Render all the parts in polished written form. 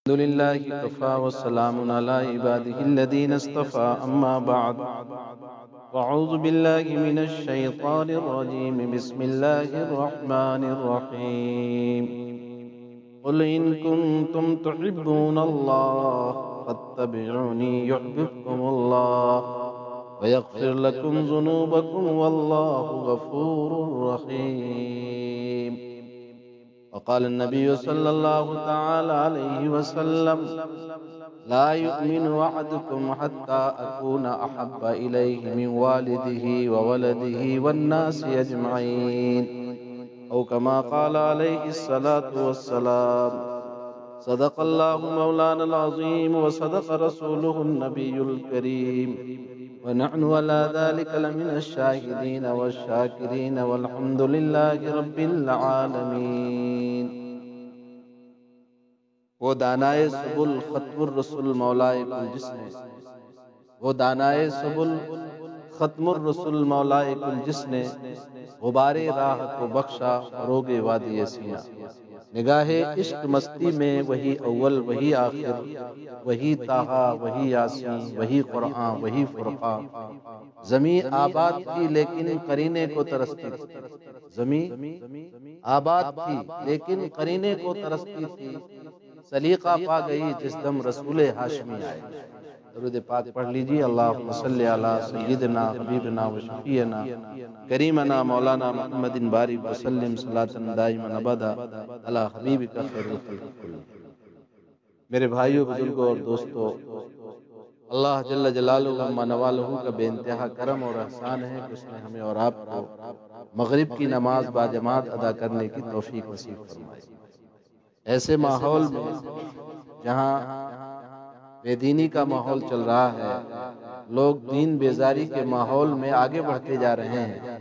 الحمد لله كفى والسلام على عباده الذين اصطفى أما بعد وأعوذ بالله من الشيطان الرجيم بسم الله الرحمن الرحيم قل إن كنتم تحبون الله فاتبعوني يحببكم الله ويغفر لكم ذنوبكم والله غفور رحيم. وقال النبي صلى الله تعالى عليه وسلم لا يؤمن أحدكم حتى أكون أحب إليه من والده وولده والناس أجمعين أو كما قال عليه الصلاة والسلام. صدق الله مولانا العظيم وصدق رسوله النبي الكريم ونحن على ذلك لمن الشاهدين والشاكرين والحمد لله رب العالمين. وہ دانائے سبل ختم الرسل مولائے کل جس نے، وہ دانائے سبل ختم الرسل مولائے کل جس نے، غبار راہ کو بخشا روگ وادی سیاں. نگاہ عشق مستی میں وہی اول وہی آخر، وہی طٰہٰ وہی یاسین وہی قرآن وہی فرقان. زمین آباد تھی لیکن قرینے کو ترستی تھی، زمین آباد تھی لیکن قرینے کو ترستی تھی. سلیقہ پا گئی جس دم رسول ہاشمی آئے. درود پاک پڑھ لیجیے. اللہم صلی علی سیدنا حبیبنا و شفیعنا کریمنا مولانا محمد بارک وسلم صلاۃ دائما ابدا علی حبیبک خیر الخلق کلہم. میرے بھائیوں، بزرگوں اور دوستوں، اللہ جل جلالہ عما نوالہ کا بے انتہا کرم اور احسان ہے کہ اس نے ہمیں اور آپ کو مغرب کی نماز با جماعت ادا کرنے کی توفیق نصیب فرمائی. ایسے ماحول میں جہاں بے دینی کا ماحول چل رہا ہے، لوگ دین بیزاری کے ماحول میں آگے بڑھتے جا رہے ہیں.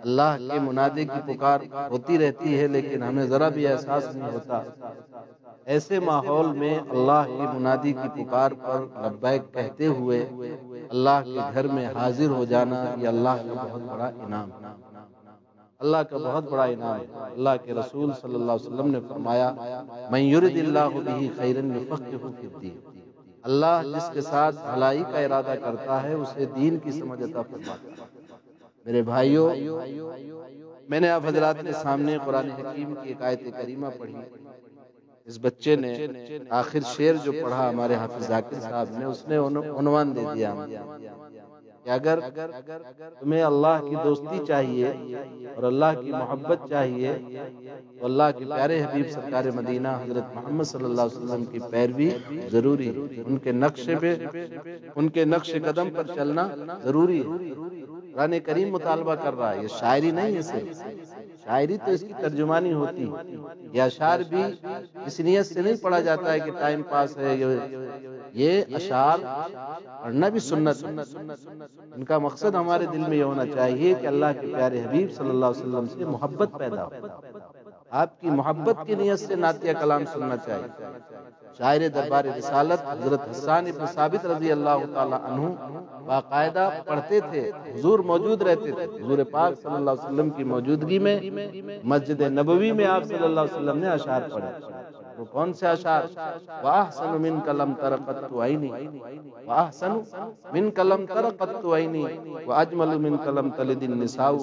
اللہ کے منادی کی پکار ہوتی رہتی ہے لیکن ہمیں ذرا بھی احساس نہیں ہوتا. ایسے ماحول میں اللہ کی منادی کی پکار پر لبیک کہتے ہوئے اللہ کے گھر میں حاضر ہو جانا، یہ اللہ کا بہت بڑا انعام ہے. اللہ کا بہت بڑا انعام ہے. اللہ کے رسول صلی اللہ علیہ وسلم نے فرمایا من یرد اللہ بہ خیرا یفقہہ فی الدین. اللہ جس کے ساتھ بھلائی کا ارادہ کرتا ہے اسے دین کی سمجھ عطا فرماتا ہے. میرے بھائیوں، میں نے آپ حضرات کے سامنے قرآن حکیم کی ایک آیت کریمہ پڑھی. اس بچے نے آخر شعر جو پڑھا ہمارے حافظ ذاکر صاحب نے، اس نے عنوان دے دیا کہ اگر تمہیں اللہ کی دوستی چاہیے اور اللہ کی محبت چاہیے تو اللہ کے پیارے حبیب سرکار مدینہ حضرت محمد صلی اللہ علیہ وسلم کی پیروی ضروری ہے. ان کے نقش قدم پر چلنا ضروری ہے. قرآن کریم مطالبہ کر رہا ہے. یہ شاعری نہیں ہے، صرف شاعری تو اس کی ترجمانی ہوتی ہے. یہ اشعار بھی اس نیت سے نہیں پڑھا جاتا ہے کہ ٹائم پاس ہے. یہ اشعار پڑھنا بھی سنت ہے. ان کا مقصد ہمارے دل میں یہ ہونا چاہیے کہ اللہ کے پیارے حبیب صلی اللہ علیہ وسلم سے محبت پیدا ہو. آپ کی محبت کی نیت سے نعتیہ کلام سننا چاہیے. شاعر دربار رسالت حضرت حسان بن ثابت رضی اللہ تعالی عنہ باقاعدہ پڑھتے تھے، حضور موجود رہتے تھے. حضور پاک صلی اللہ علیہ وسلم کی موجودگی میں مسجد نبوی میں آپ صلی اللہ علیہ وسلم نے اشعار پڑھے. وہ کون سے اشعار؟ وَأَحْسَنُ مِنْكَ لَمْ تَرَ قَطُّ عَيْنِي وَأَحْسَنُ مِنْكَ لَمْ تَرَ قَطُّ عَيْنِي وَأَجْمَلُ مِنْكَ لَمْ تَلِدِ النِّسَاءُ.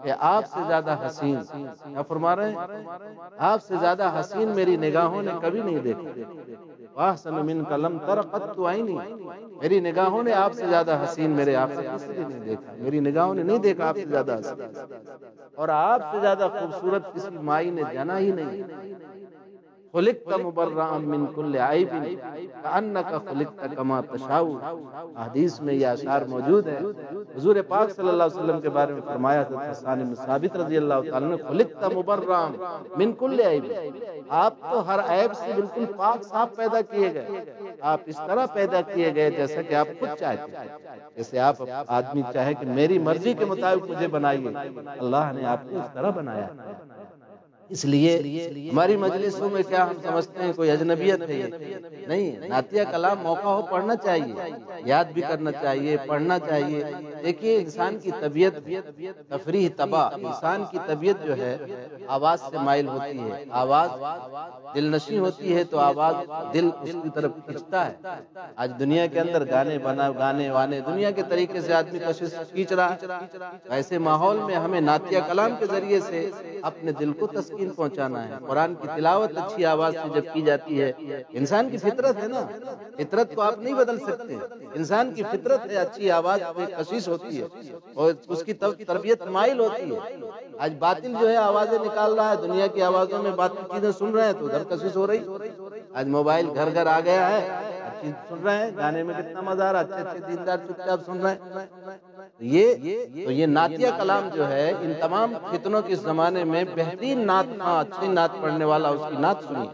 کہ آپ سے زیادہ حسین، کیا فرما رہے ہیں؟ آپ سے زیادہ حسین میری نگاہوں نے کبھی نہیں دیکھا. وَأَحْسَنُ مِنْكَ لَمْ تَرَ قَطُّ عَيْنِي. میری نگاہوں نے آپ سے زیادہ حسین میرے آپ سے کسی نے نہیں دیکھا. میری نگاہوں نے نہیں دیکھا آپ سے زیادہ حسین، اور آپ سے زیادہ خوبصورت کسی مائی نے جانا ہی نہیں. خلقت مبرئا من کل عیب کأنک خلقت کما تشاء. حدیث میں یہ اشعار موجود ہیں. حضور پاک صلی اللہ علیہ وسلم کے بارے میں فرمایا حضرت حسان بن ثابت رضی اللہ تعالیٰ عنہ خلقت مبرئا من کل عیب. آپ تو ہر عیب سے بالکل پاک صاف پیدا کیے گئے. آپ اس طرح پیدا کیے گئے جیسا کہ آپ خود چاہتے ہیں. جیسے آپ آدمی چاہے کہ میری مرضی کے مطابق مجھے بنائیے، اللہ نے آپ کو اس طرح بنایا. اس لیے ہماری مجلسوں میں کیا ہم سمجھتے ہیں کوئی اجنبیت ہے؟ نہیں، نعتیہ کلام موقع ہو پڑھنا چاہیے، یاد بھی کرنا چاہیے، پڑھنا چاہیے. دیکھیے انسان کی طبیعت تفریح تباہ، انسان کی طبیعت جو ہے آواز سے مائل ہوتی ہے، آواز دل نشیں ہوتی ہے تو آواز دل اس کی طرف کھینچتا ہے۔ آج دنیا کے اندر گانے وانے دنیا کے طریقے سے آدمی کشش کھینچ رہا ہے، ایسے ماحول میں ہمیں نعتیہ کلام کے ذریعے سے اپنے دل کو تسکین پہنچانا ہے۔ قرآن کی تلاوت اچھی آواز سے جب کی جاتی ہے، انسان کی فطرت ہے نا، فطرت کو آپ نہیں بدل سکتے، انسان کی فطرت ہے، اچھی آواز پہ کشش ہوتی ہے اور اس کی تربیت مائل ہوتی ہے۔ آج باطل جو ہے آوازیں نکال رہا ہے، دنیا کی آوازوں میں باطل چیزیں سن رہے ہیں تو ادھر کشش ہو رہی۔ آج موبائل گھر گھر آ گیا ہے، ہر چیز سن رہے ہیں، گانے میں کتنا مزہ آ رہا ہے، اچھے دیندار چپ چاپ سن رہے ہیں۔ یہ نعتیہ کلام جو ہے ان تمام فتنوں کے زمانے میں بہترین نعت خواں، اچھی نعت پڑھنے والا اس کی نعت سنی۔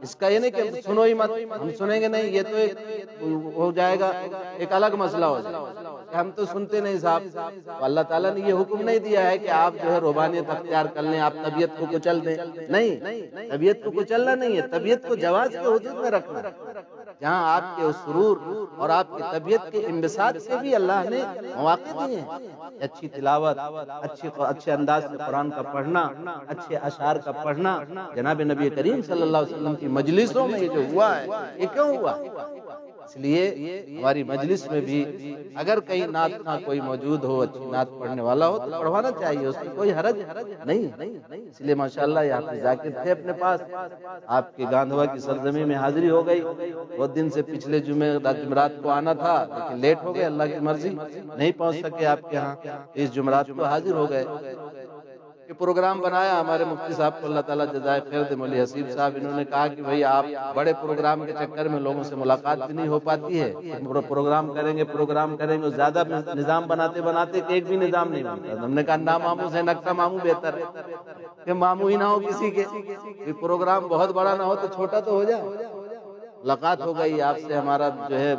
اس کا یہ نہیں کہ سنو ہی مت، ہم سنیں گے نہیں، یہ تو ایک ہو جائے گا، ایک الگ مسئلہ ہو جائے گا، ہم تو سنتے نہیں صاحب۔ اللہ تعالیٰ نے یہ حکم نہیں دیا ہے کہ آپ جو ہے روحانیت اختیار کر لیں، آپ طبیعت کو کچل دیں، نہیں، طبیعت کو کچلنا نہیں ہے، طبیعت کو جواز کے حدود میں رکھنا۔ جہاں آپ کے سرور اور آپ کی طبیعت کے انبساط سے بھی اللہ نے مواقع دیے ہیں، اچھی تلاوت، اچھے انداز سے قرآن کا پڑھنا، اچھے اشعار کا پڑھنا۔ جناب نبی کریم صلی اللہ علیہ وسلم کی مجلسوں میں یہ جو ہوا ہے، یہ کیوں ہوا؟ اس لیے ہماری مجلس میں بھی اگر کہیں نعت خواں کوئی موجود ہو، اچھی نعت پڑھنے والا ہو تو پڑھوانا چاہیے، اس میں کوئی حرج نہیں۔ اس لیے ماشاءاللہ یہ حافظ ذاکر تھے اپنے پاس، آپ کے گاندھوا کی سرزمین میں حاضری ہو گئی، بہت دن سے پچھلے جمعرات کو آنا تھا لیکن لیٹ ہو گئے، اللہ کی مرضی نہیں پہنچ سکے آپ کے ہاں، اس جمعرات کو حاضر ہو گئے۔ یہ پروگرام بنایا ہمارے مفتی صاحب کو اللہ تعالیٰ جزائے خیر دے، مولوی حسیب صاحب، انہوں نے کہا کہ بھئی آپ بڑے پروگرام کے چکر میں لوگوں سے ملاقات بھی نہیں ہو پاتی ہے، پروگرام کریں گے زیادہ نظام بناتے کہ ایک بھی نظام نہیں بنتا۔ ہم نے کہا ناماموں سے نقطہ ماموں بہتر ہے کہ ماموں ہی نہ ہو کسی کے، پروگرام بہت بڑا نہ ہو تو چھوٹا تو ہو جائے۔ ملاقات ہو گئی آپ سے، ہمارا جو ہے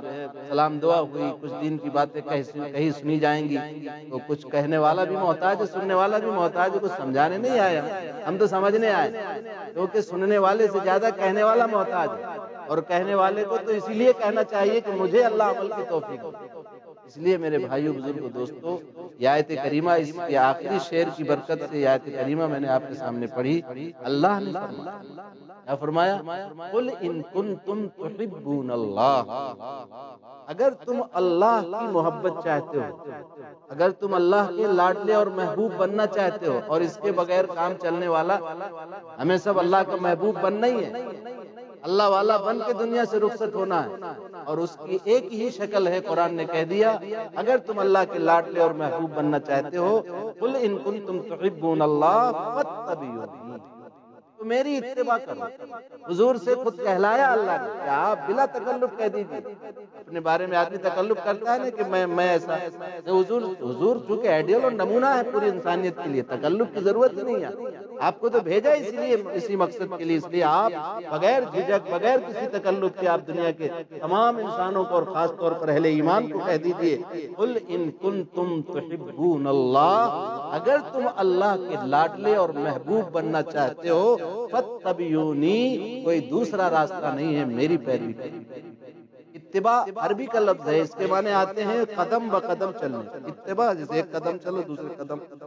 سلام دعا ہوئی، کچھ دین کی باتیں کہیں سنی جائیں گی تو کچھ کہنے والا بھی محتاج ہے، سننے والا بھی محتاج ہے، کچھ سمجھانے نہیں آیا، ہم تو سمجھنے آئے، کیونکہ سننے والے سے زیادہ کہنے والا محتاج ہے، اور کہنے والے کو تو اسی لیے کہنا چاہیے کہ مجھے اللہ عمل کی توفیق دے۔ اس لیے میرے بھائیو بزرگوں دوستو، یہ آیت کریمہ، اس کے آخری شعر کی برکت سے یہ آیت کریمہ میں نے آپ کے سامنے پڑھی۔ اللہ نے کیا فرمایا؟ قل ان کنتم تحبون اللہ، اگر تم اللہ کی محبت چاہتے ہو، اگر تم اللہ کے لاڈلے اور محبوب بننا چاہتے ہو، اور اس کے بغیر کام چلنے والا، ہمیں سب اللہ کا محبوب بننا ہی ہے، اللہ والا بن کے دنیا سے رخصت ہونا ہے، اور اس کی ایک ہی شکل ہے، قرآن نے کہہ دیا اگر تم اللہ کے لاڈلے اور محبوب بننا چاہتے ہو، قل ان کنتم تحبون اللہ فاتبعونی، تو میری اتباع کرو۔ حضور سے خود کہلایا اللہ نے کہ آپ بلا تکلف کہہ دیجیے، اپنے بارے میں آدمی تکلف کرتا ہے نا کہ میں ایسا، حضور چونکہ آئیڈیل اور نمونہ ہے پوری انسانیت کے لیے، تکلف کی ضرورت ہی نہیں ہے، آپ کو تو بھیجا اسی لیے، اسی مقصد کے لیے، اس لیے آپ بغیر جھجک، بغیر کسی تکلف کے آپ دنیا کے تمام انسانوں کو اور خاص طور پر اہل ایمان کو کہہ دیجیے قل ان کنتم تحبون اللہ، اگر تم اللہ کے لاڈلے اور محبوب بننا چاہتے ہو، فاتبعونی، کوئی دوسرا راستہ نہیں ہے، میری پیروی کرو۔ اتباع عربی کا لفظ ہے، اس کے معنی آتے ہیں قدم بقدم چلنے، اتباع جیسے ایک قدم چلو دوسرے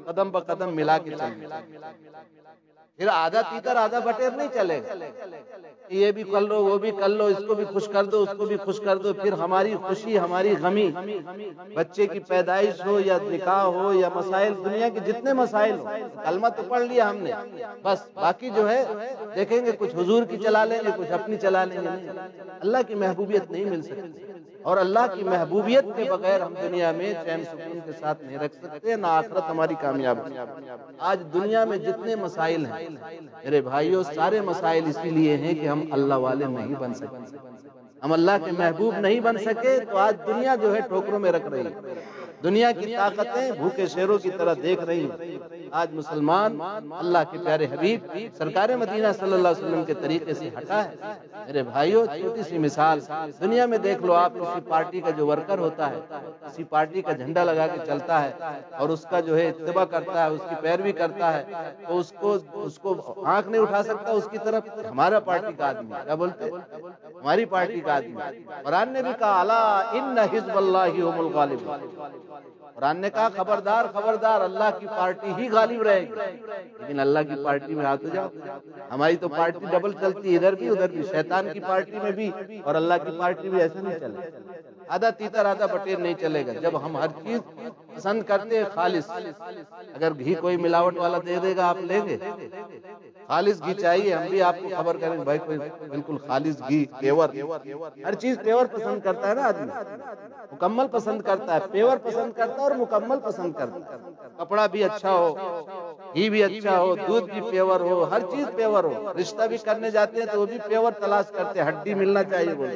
قدم بقدم ملا کے چلنا، پھر آدھا تیکر آدھا بٹیر نہیں چلے گا، یہ بھی کر لو وہ بھی کر لو، اس کو بھی خوش کر دو اس کو بھی خوش کر دو، پھر ہماری خوشی ہماری غمی، بچے کی پیدائش ہو یا نکاح ہو یا مسائل، دنیا کے جتنے مسائل ہو، کلمہ تو پڑھ لیا ہم نے، بس باقی جو ہے دیکھیں گے کچھ حضور کی چلا لیں گے، کچھ اپنی چلا لیں گے، اللہ کی محبوبیت نہیں مل سکتی، اور اللہ کی محبوبیت کے بغیر ہم دنیا میں چین سکون کے ساتھ نہیں رکھ سکتے، نہ آخرت ہماری کامیاب ہے۔ آج دنیا میں جتنے مسائل ہیں میرے بھائیوں، سارے مسائل اسی لیے ہیں کہ ہم اللہ والے نہیں بن سکے، ہم اللہ کے محبوب نہیں بن سکے، تو آج دنیا جو ہے ٹھوکروں میں رکھ رہی ہے، دنیا کی طاقتیں بھوکے شیروں کی طرح دیکھ رہی ہیں۔ آج مسلمان اللہ کے پیارے حبیب سرکار مدینہ صلی اللہ علیہ وسلم کے طریقے سے ہٹا ہے۔ میرے بھائیوں، چھوٹی سی مثال، دنیا میں دیکھ لو آپ، کسی پارٹی کا جو ورکر ہوتا ہے، کسی پارٹی کا جھنڈا لگا کے چلتا ہے اور اس کا جو ہے اتباع کرتا ہے، اس کی پیروی کرتا ہے، تو اس کو آنکھ نہیں اٹھا سکتا اس کی طرف، ہمارا پارٹی کا آدمی، کیا بولتے، ہماری پارٹی کا آدمی۔ قرآن نے بھی کہا الا ان حزب اللہ هم الغالبون، قرآن نے کہا خبردار خبردار اللہ کی پارٹی ہی غالب رہے گی، لیکن اللہ کی پارٹی میں آتے جاؤ، ہماری تو پارٹی ڈبل چلتی ہے، ادھر بھی ادھر بھی، شیطان کی پارٹی میں بھی اور اللہ کی پارٹی بھی ایسے نہیں چلے، آدھا تیتر آدھا بٹیر نہیں چلے گا۔ جب ہم ہر چیز پسند کرتے ہیں خالص، اگر گھی کوئی ملاوٹ والا دے دے گا آپ لیں گے؟ خالص گھی چاہیے، ہم بھی آپ کو خبر کریں بھائی کوئی بالکل خالص گھی، پیور، ہر چیز پیور پسند کرتا ہے نا آدمی، مکمل پسند کرتا ہے، پیور پسند کرتا ہے اور مکمل پسند کرتا ہے۔ کپڑا بھی اچھا ہو، گھی بھی اچھا ہو، دودھ بھی پیور ہو، ہر چیز پیور ہو، رشتہ بھی کرنے جاتے ہیں تو وہ بھی پیور تلاش کرتے ہیں، ہڈی ملنا چاہیے، وہ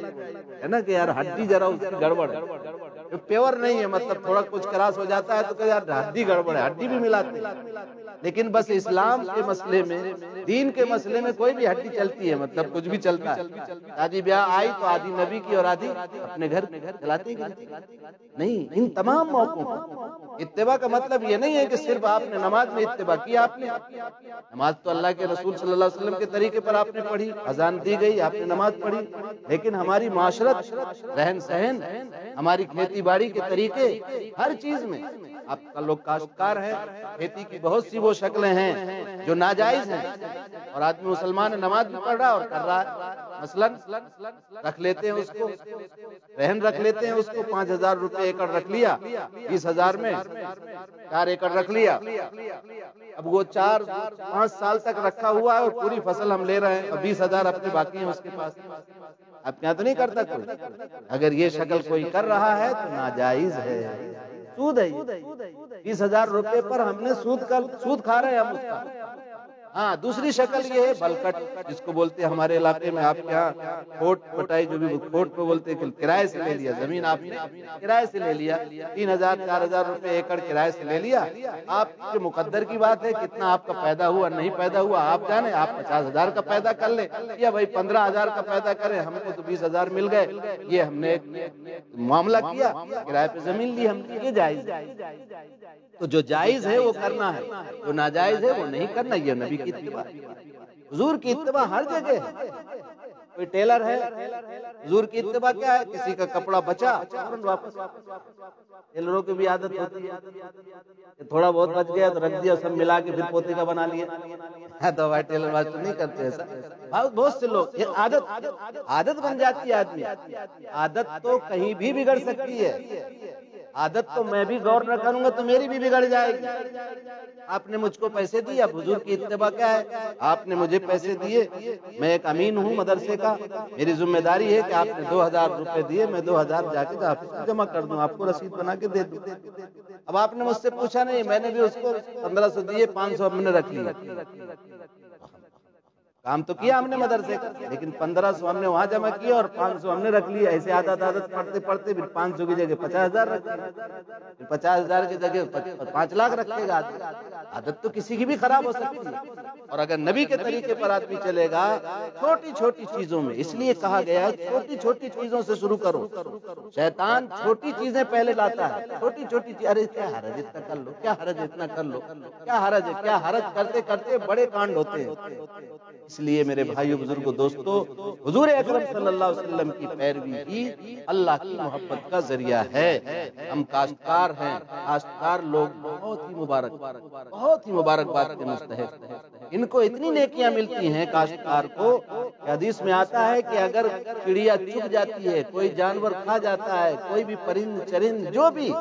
ہے نا کہ یار ہڈی ذرا اس کی گڑبڑ ہے، پیور نہیں ہے، مطلب تھوڑا کچھ کراس ہو جاتا ہے تو کہ یار ہڈی گڑبڑ ہے، ہڈی بھی ملاتے ہیں۔ لیکن بس اسلام کے مسئلے میں، دین کے مسئلے میں کوئی بھی ہڈی چلتی ہے، مطلب کچھ بھی چلتا ہے۔ شادی بیاہ آئی تو آدھی نبی کی اور آدھی اپنے گھر چلاتے نہیں۔ ان تمام موقعوں پر اتباع کا مطلب یہ نہیں ہے کہ صرف آپ نے نماز میں اتباع کی، آپ نے نماز تو اللہ کے رسول صلی اللہ علیہ وسلم کے طریقے پر آپ نے پڑھی، اذان دی گئی، آپ نے نماز پڑھی، لیکن ہماری معاشرت، رہن سہن، ہماری کھیتی باڑی کے طریقے، ہر چیز میں آپ کا لوگ کاشتکار ہیں، کھیتی کی بہت سی وہ شکلیں ہیں جو ناجائز ہیں، اور آدمی مسلمان نماز بھی پڑھ رہا اور کر رہا ہے۔ مثلاً رکھ لیتے ہیں اس کو، رہن رکھ لیتے ہیں اس کو، 5,000 روپے ایکڑ رکھ لیا، 20,000 میں 4 ایکڑ رکھ لیا، اب وہ 4-5 سال تک رکھا ہوا ہے اور پوری فصل ہم لے رہے ہیں، اب 20,000 اپنے باقی ہیں اس کے پاس۔ اب کیا تو نہیں کرتا کوئی؟ اگر یہ شکل کوئی کر رہا ہے تو ناجائز ہے، سود ہے یہ۔ 20,000 روپے پر ہم نے سود کھا رہے ہیں ہم اس کا۔ ہاں، دوسری شکل یہ ہے بلکٹ، جس کو بولتے ہیں ہمارے علاقے میں، آپ کے یہاں کھوٹ پٹائی، جو بھی کھوٹ پہ بولتے ہیں، کرائے سے لے لیا زمین، آپ نے کرائے سے لے لیا، 3,000-4,000 روپے ایکڑ کرائے سے لے لیا۔ آپ کے مقدر کی بات ہے کتنا آپ کا پیدا ہوا نہیں پیدا ہوا آپ جانے، آپ 50,000 کا پیدا کر لیں یا بھائی 15,000 کا پیدا کریں، ہم کو تو 20,000 مل گئے، یہ ہم نے معاملہ کیا، کرائے پہ زمین لی ہم نے، یہ جائز ہے۔ تو جو جائز ہے وہ کرنا ہے، جو ناجائز ہے وہ نہیں کرنا، یہ نبی کی اتباع، حضور کی اتباع ہر جگہ ہے۔ کوئی ٹیلر ہے، حضور کی اتباع کیا ہے؟ کسی کا کپڑا بچا فوراً واپس، ٹیلروں کی بھی عادت ہوتی ہے کہ تھوڑا بہت بچ گیا تو رکھ دیا، سب ملا کے پھر پوتے کا بنا لیا، تو بھائی ٹیلر بات تو نہیں کرتے ایسا، بہت سے لوگ، یہ عادت بن جاتی ہے آدمی، عادت تو کہیں بھی بگڑ سکتی ہے، عادت تو میں بھی غور نہ کروں گا تو میری بھی بگڑ جائے گی۔ آپ نے مجھ کو پیسے دیے، اب حضور کی اتباع کیا ہے؟ آپ نے مجھے پیسے دیے، میں ایک امین ہوں مدرسے کا، میری ذمہ داری ہے کہ آپ نے 2,000 روپے دیے، میں 2,000 جا کے آفس میں جمع کر دوں، آپ کو رسید بنا کے دے دوں۔ اب آپ نے مجھ سے پوچھا نہیں، میں نے بھی اس کو 1,500 دیے، 500 ہم نے رکھ لیا، کام تو کیا ہم نے مدرسے کا، لیکن 1,500 ہم نے وہاں جمع کیا اور 500 ہم نے رکھ لیا، ایسے عادت پڑھتے پڑھتے پھر 500 کی جگہ 50,000 رکھ لیا، پھر 50,000 کی جگہ 5 لاکھ رکھے گا آدمی۔ عادت تو کسی کی بھی خراب ہو سکتی ہے، اور اگر نبی کے طریقے پر آدمی چلے گا چھوٹی چھوٹی چیزوں میں، اس لیے کہا گیا ہے چھوٹی چھوٹی چیزوں سے شروع کرو، شیطان چھوٹی چیزیں پہلے لاتا ہے، چھوٹی چھوٹی چیز، ارے کیا حرج اتنا کر لو، کیا حرج اتنا کر لو، کیا حرج ہے، کیا حرج، کرتے کرتے بڑے کانڈ ہوتے ہیں۔ اس لیے میرے بھائیو بزرگوں دوستو، حضور اکرم صلی اللہ علیہ وسلم کی پیروی ہی اللہ کی محبت کا ذریعہ ہے۔ ہم کاشتکار ہیں، کاشتکار لوگ بہت ہی مبارکباد کے مستحق ہیں، ان کو اتنی نیکیاں ملتی ہیں کاشتکار کو، حدیث میں آتا ہے کہ اگر چڑیا چگ جاتی ہے، کوئی جانور کھا جاتا ہے، کوئی بھی پرند چرند جو بھی،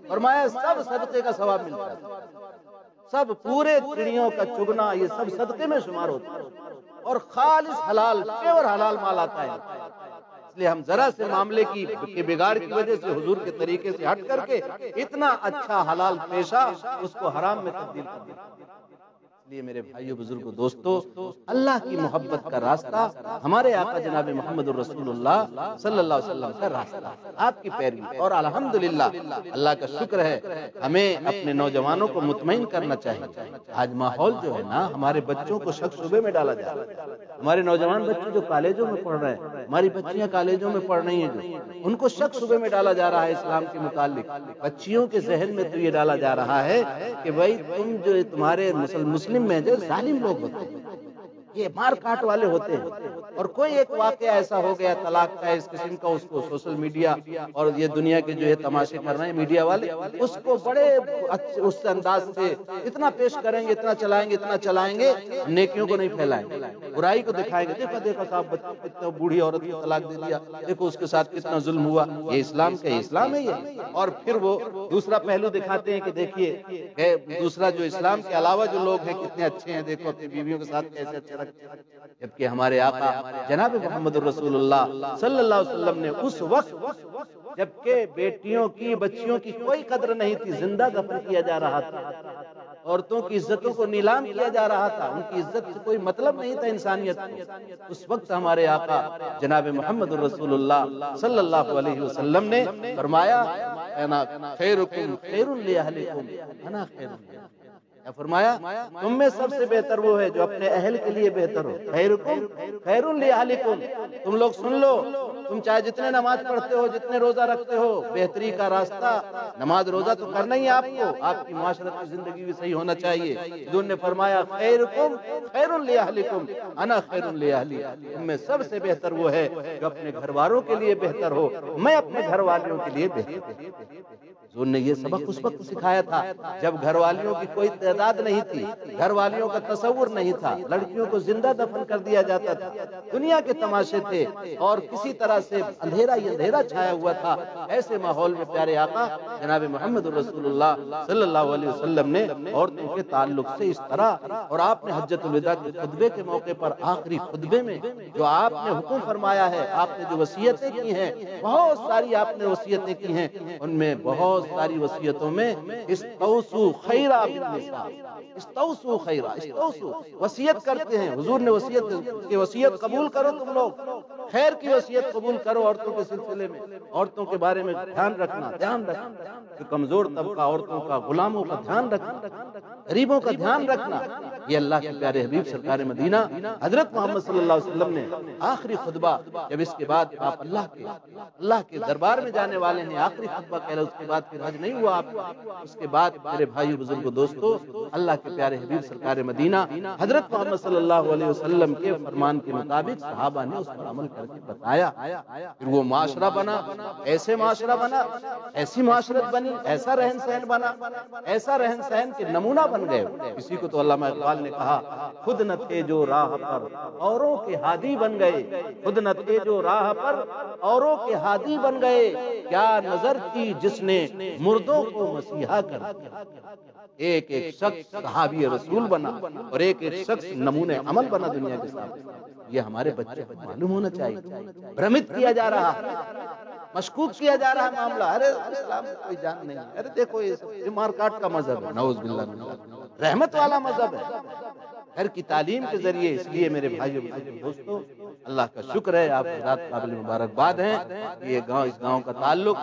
فرمایا سب صدقے کا ثواب ملتا ہے، سب پورے چڑیوں کا چگنا یہ سب صدقے میں شمار ہوتا ہے، اور خالص حلال، پیور حلال مال آتا ہے۔ اس لیے ہم ذرا سے معاملے کی بگاڑ کی وجہ سے حضور کے طریقے سے ہٹ کر کے اتنا اچھا حلال پیشہ اس کو حرام میں تبدیل کر دیا۔ اس لیے میرے بھائیو بزرگوں دوستو، اللہ کی محبت کا راستہ ہمارے آقا جناب محمد الرسول اللہ صلی اللہ علیہ وسلم کا راستہ، آپ کی پیروی، اور الحمدللہ اللہ کا شکر ہے ہمیں اپنے نوجوانوں کو مطمئن کرنا چاہیے۔ آج ماحول جو ہے نا، ہمارے بچوں کو شک شبے میں ڈالا جا رہا ہے، ہمارے نوجوان بچے جو کالجوں میں پڑھ رہے ہیں، ہماری بچیاں کالجوں میں پڑھ رہی ہیں، جو ان کو شک شبے میں ڈالا جا رہا ہے اسلام کے متعلق، بچیوں کے ذہن میں تو یہ ڈالا جا رہا ہے کہ بھائی تم جو تمہارے مسلم میں جو ظالم لوگ ہوتے ہیں، یہ مار کاٹ والے ہوتے ہیں، اور کوئی ایک واقعہ ایسا ہو گیا طلاق کا اس قسم کا، اس کو سوشل میڈیا اور یہ دنیا کے جو ہے تماشے کر رہے ہیں میڈیا والے، اس کو بڑے اس انداز سے اتنا پیش کریں گے، اتنا چلائیں گے، اتنا چلائیں گے، نیکیوں کو نہیں پھیلائیں گے، برائی کو دکھائیں گے. دیکھو دیکھو صاحب کتنا بوڑھی عورت کو طلاق دے دیا، دیکھو اس کے ساتھ کتنا ظلم ہوا، یہ اسلام کا اسلام ہے یہ. اور پھر وہ دوسرا پہلو دکھاتے ہیں کہ دیکھیے دوسرا جو اسلام کے علاوہ جو لوگ ہیں کتنے اچھے ہیں، دیکھو اپنی بیویوں کے ساتھ کیسے اچھے رکھتے ہیں. جبکہ ہمارے آقا جناب محمد الرسول اللہ صلی اللہ علیہ وسلم نے اس وقت جبکہ بیٹیوں کی بچیوں کی کوئی قدر نہیں تھی، زندہ دفن کیا جا رہا تھا، عورتوں کی عزتوں کو نیلام کیا جا رہا تھا، ان کی عزت سے کوئی مطلب نہیں تھا انسانیت کو. اس وقت ہمارے آقا جناب محمد الرسول اللہ صلی اللہ علیہ وسلم نے فرمایا انا خیرکم خیر لاہلکم انا خیر لکم. فرمایا تم میں سب سے بہتر وہ ہے جو اپنے اہل کے لیے بہتر ہو. خیرکم خیر لاہلکم. تم لوگ سن لو، تم چاہے جتنے نماز پڑھتے ہو، جتنے روزہ رکھتے ہو، بہتری کا راستہ نماز روزہ تو کرنا ہی آپ کو، آپ کی معاشرت کی زندگی بھی صحیح ہونا چاہیے. حضور نے فرمایا خیرکم خیر لاہلکم انا خیر لاہلی. تم میں سب سے بہتر وہ ہے جو اپنے گھر والوں کے لیے بہتر ہو، میں اپنے گھر والوں کے لیے بہتر ہوں. حضور نے یہ سبق اس وقت سکھایا تھا جب گھر والیوں کی کوئی تعداد نہیں تھی، گھر والیوں کا تصور نہیں تھا، لڑکیوں کو زندہ دفن کر دیا جاتا تھا، دنیا کے تماشے تھے اور کسی طرح سے اندھیرا ہی اندھیرا چھایا ہوا تھا. ایسے ماحول میں پیارے آقا جناب محمد الرسول اللہ صلی اللہ علیہ وسلم نے عورتوں کے تعلق سے اس طرح، اور آپ نے حجۃ الوداع کے خطبے کے موقع پر آخری خطبے میں جو آپ نے حکم فرمایا ہے، آپ نے جو وصیتیں کی ہیں، بہت ساری آپ نے وصیتیں کی ہیں، ان میں بہت ساری وصیتوں میں استوصوا خیرا بالنساء، استوصوا خیرا، استوصوا وصیت کرتے ہیں. حضور نے وصیت کی، وصیت قبول کرو، تم لوگ خیر کی وصیت قبول کرو عورتوں کے سلسلے میں، عورتوں کے بارے میں دھیان رکھنا، جو کمزور طبقہ عورتوں کا، غلاموں کا دھیان رکھنا، غریبوں کا دھیان رکھنا. یہ اللہ کے پیارے حبیب سرکار مدینہ حضرت محمد صلی اللہ علیہ وسلم نے آخری خطبہ، جب اس کے بعد آپ اللہ کے دربار میں جانے والے ہیں، آخری خطبہ کہہ رہے، اس کے بعد پھر حج نہیں ہوا آپ. اس کے بعد میرے بھائیو بزرگوں دوستو، اللہ کے پیارے حبیب سرکار مدینہ حضرت محمد صلی اللہ علیہ وسلم کے فرمان کے مطابق صحابہ نے اس پر عمل کر کے بتایا. پھر وہ معاشرہ بنا، ایسے معاشرہ بنا، ایسی معاشرت بنی، ایسا رہن سہن بنا، ایسا رہن سہن کے نمونہ بن گئے. کسی کو تو علامہ اقبال نے کہا خود نہ تھے جو راہ پر اوروں کے ہادی بن گئے، خود نہ تھے جو راہ پر اوروں کے ہادی بن گئے، کیا نظر کی جس نے مردوں کو مسیحا کر دیا. ایک ایک شخص صحابی رسول بنا اور ایک ایک شخص نمونے عمل بنا دنیا کے ساتھ. یہ ہمارے بچے کو معلوم ہونا چاہیے. بھرمت کیا جا رہا، مشکوک کیا جا رہا معاملہ، ارے اسلام میں کوئی جان نہیں، ارے دیکھو یہ مار کاٹ کا مذہب ہے، نعوذ باللہ، رحمت والا مذہب ہے. گھر کی تعلیم کے ذریعے، اس لیے میرے بھائیوں دوستوں اللہ کا شکر ہے، آپ حضرات قابل مبارکباد ہیں. یہ گاؤں، اس گاؤں کا تعلق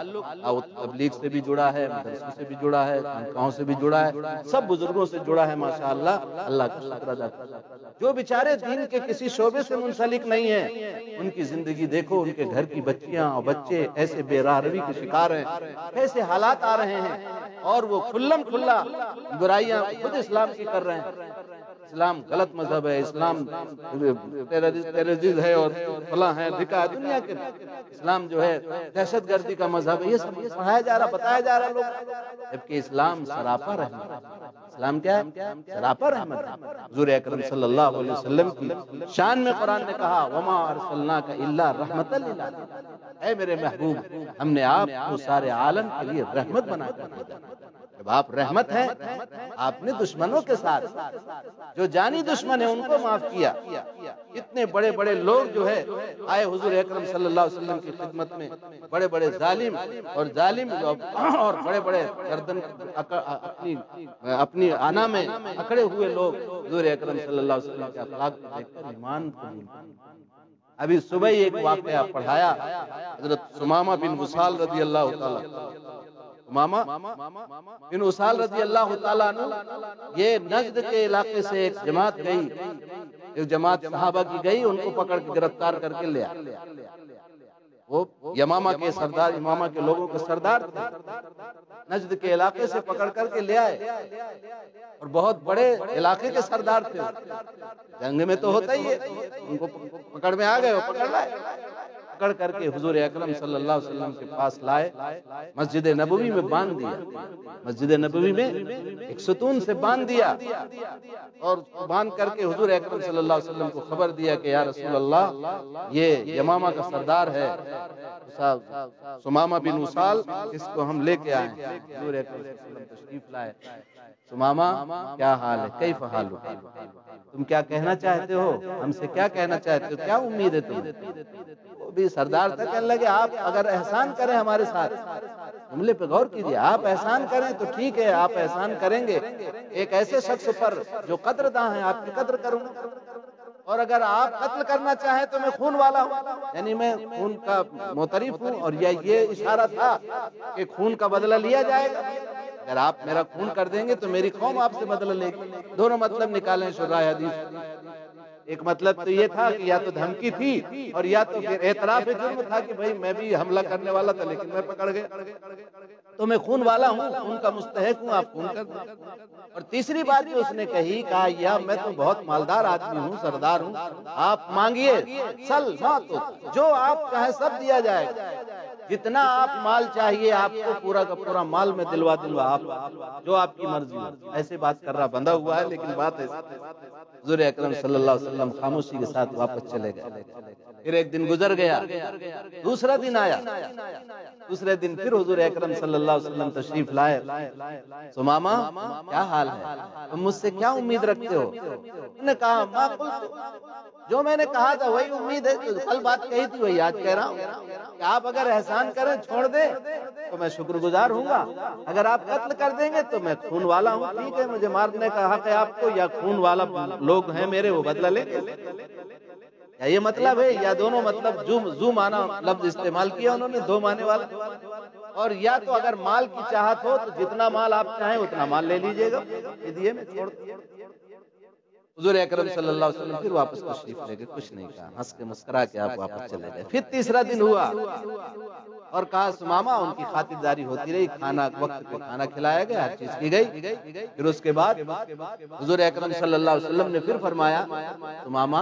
تبلیغ سے بھی جڑا ہے، مدرسوں سے بھی جڑا ہے، خانقاہوں سے بھی جڑا ہے، سب بزرگوں سے جڑا ہے. ماشاءاللہ اللہ کا شکر ادا کرتا ہے. جو بیچارے دین کے کسی شعبے سے منسلک نہیں ہیں، ان کی زندگی دیکھو، ان کے گھر کی بچیاں اور بچے ایسے بے راہ روی کے شکار ہیں، ایسے حالات آ رہے ہیں، اور وہ کھلم کھلا برائیاں خود اسلام کی کر رہے ہیں. اسلام غلط مذہب ہے، اسلام ٹیررزم ہے اور فلاں ہے، دکھا دنیا کے، اسلام جو ہے دہشت گردی کا مذہب ہے. یہ سب پڑھایا جا رہا، بتایا جا رہا لوگ، جبکہ اسلام سراپا رحمت ہے. اسلام کیا ہے؟ سراپا رحمت ہے. حضور اکرم صلی اللہ علیہ وسلم کی شان میں قرآن نے کہا وما ارسلناک الا رحمتا للعالمین، اے میرے محبوب، ہم نے آپ کو سارے عالم کے لیے رحمت بنا کر بھیجا. جب آپ رحمت ہیں، آپ نے دشمنوں کے ساتھ، جو جانی دشمن ہیں ان کو معاف کیا. اتنے بڑے بڑے لوگ جو ہے آئے حضور اکرم صلی اللہ علیہ وسلم کی خدمت میں، بڑے بڑے ظالم اور بڑے بڑے گردن اپنی آنا میں اکڑے ہوئے لوگ حضور اکرم صلی اللہ علیہ وسلم کے اخلاق کو دیکھ کر ایمان قبول کیا. ابھی صبح ہی ایک واقعہ پڑھایا، حضرت ثمامہ بن وصال رضی اللہ تعالی، ثمامہ بن وصال رضی اللہ تعالیٰ عنہ، یہ نجد کے علاقے سے ایک جماعت گئی، ایک جماعت صحابہ کی گئی، ان کو پکڑ کے گرفتار کر کے لے آئے. وہ یمامہ کے سردار، یمامہ کے لوگوں کے سردار تھے. نجد کے علاقے سے پکڑ کر کے لے آئے، اور بہت بڑے علاقے کے سردار تھے، جنگ میں تو ہوتا ہی ہے، ان کو پکڑ میں آ گئے، وہ پکڑ لائے، پکڑ کر کے حضور اکرم صلی اللہ علیہ وسلم کے پاس لائے، مسجد نبوی میں باندھ دیا، مسجد نبوی میں ایک ستون سے باندھ دیا، اور باندھ کر کے حضور اکرم صلی اللہ علیہ وسلم کو خبر دیا کہ یا رسول اللہ، یہ یمامہ کا سردار ہے ثمامہ بن اسال، اس کو ہم لے کے آئے ہیں۔ حضور اکرم صلی اللہ علیہ وسلم تشریف لائے۔ ثمامہ کیا حال ہے، کیف حالک، تم کیا کہنا چاہتے ہو، ہم سے کیا کہنا چاہتے ہو، کیا امید ہے تمہیں؟ وہ بھی سردار تھا، کہنے لگے آپ اگر احسان کریں ہمارے ساتھ، جملے پہ غور کیجیے، آپ احسان کریں تو ٹھیک ہے، آپ احسان کریں گے، ایک ایسے شخص پر جو قدر داں ہے آپ کی قدر کروں گا، اور اگر آپ قتل کرنا چاہیں تو میں خون والا ہوں، یعنی میں خون کا معترف ہوں، اور یہ اشارہ تھا کہ خون کا بدلہ لیا جائے گا، اگر آپ میرا خون کر دیں گے تو میری قوم آپ سے بدلہ لے گی۔ دونوں مطلب نکالیں شرح حدیث، ایک مطلب تو یہ تھا کہ یا تو دھمکی تھی، اور یا تو پھر اعتراف جرم تھا کہ بھئی میں بھی حملہ کرنے والا تھا لیکن میں پکڑ گیا، تو میں خون والا ہوں، خون کا مستحق ہوں، آپ خون کر دیں۔ اور تیسری بات جو اس نے کہی، کہا یا میں تو بہت مالدار آدمی ہوں، سردار ہوں، آپ مانگیے، سل ماتو، جو آپ چاہیں سب دیا جائے گا، جتنا آپ مال چاہیے آپ کو پورا کا پورا مال میں دلوا دوں گا، آپ جو آپ کی مرضی ہو۔ ایسے بات کر رہا، بندھا ہوا ہے لیکن بات ہے، حضور اکرم صلی اللہ علیہ وسلم خاموشی کے ساتھ واپس چلے گئے۔ پھر ایک دن گزر گیا، دوسرا دن آیا، دوسرے دن پھر حضور اکرم صلی اللہ علیہ وسلم تشریف لائے۔ ثمامہ کیا حال ہے، تم مجھ سے کیا امید رکھتے ہو؟ انہوں نے کہا ما قلت، جو میں نے کہا تھا وہی امید ہے، جو کل بات کہی تھی وہی آج کہہ رہا ہوں کہ آپ اگر احسان کریں چھوڑ دیں تو میں شکر گزار ہوں گا، اگر آپ قتل کر دیں گے تو میں خون والا ہوں، ٹھیک ہے، مجھے مارنے کا حق ہے آپ کو، یا خون والا لوگ ہیں میرے وہ بدلہ لیں گے، یا یہ مطلب ہے، یا دونوں مطلب زو معنی لفظ استعمال کیا انہوں نے، دو معنی والا، اور یا تو اگر مال کی چاہت ہو تو جتنا مال آپ چاہیں اتنا مال لے لیجئے گا، فدیے میں چھوڑ دیا۔ حضور اکرم صلی اللہ علیہ وسلم پھر واپس تشریف لے گئے، کچھ نہیں کہا، ہنس کے مسکرا کے آپ واپس چلے گئے۔ پھر تیسرا دن ہوا اور کہا ثمامہ، ان کی خاطرداری ہوتی رہی، کھانا وقت پہ کھانا کھلایا گیا، ہر چیز کی گئی۔ پھر اس کے بعد حضور اکرم صلی اللہ علیہ وسلم نے پھر فرمایا ثمامہ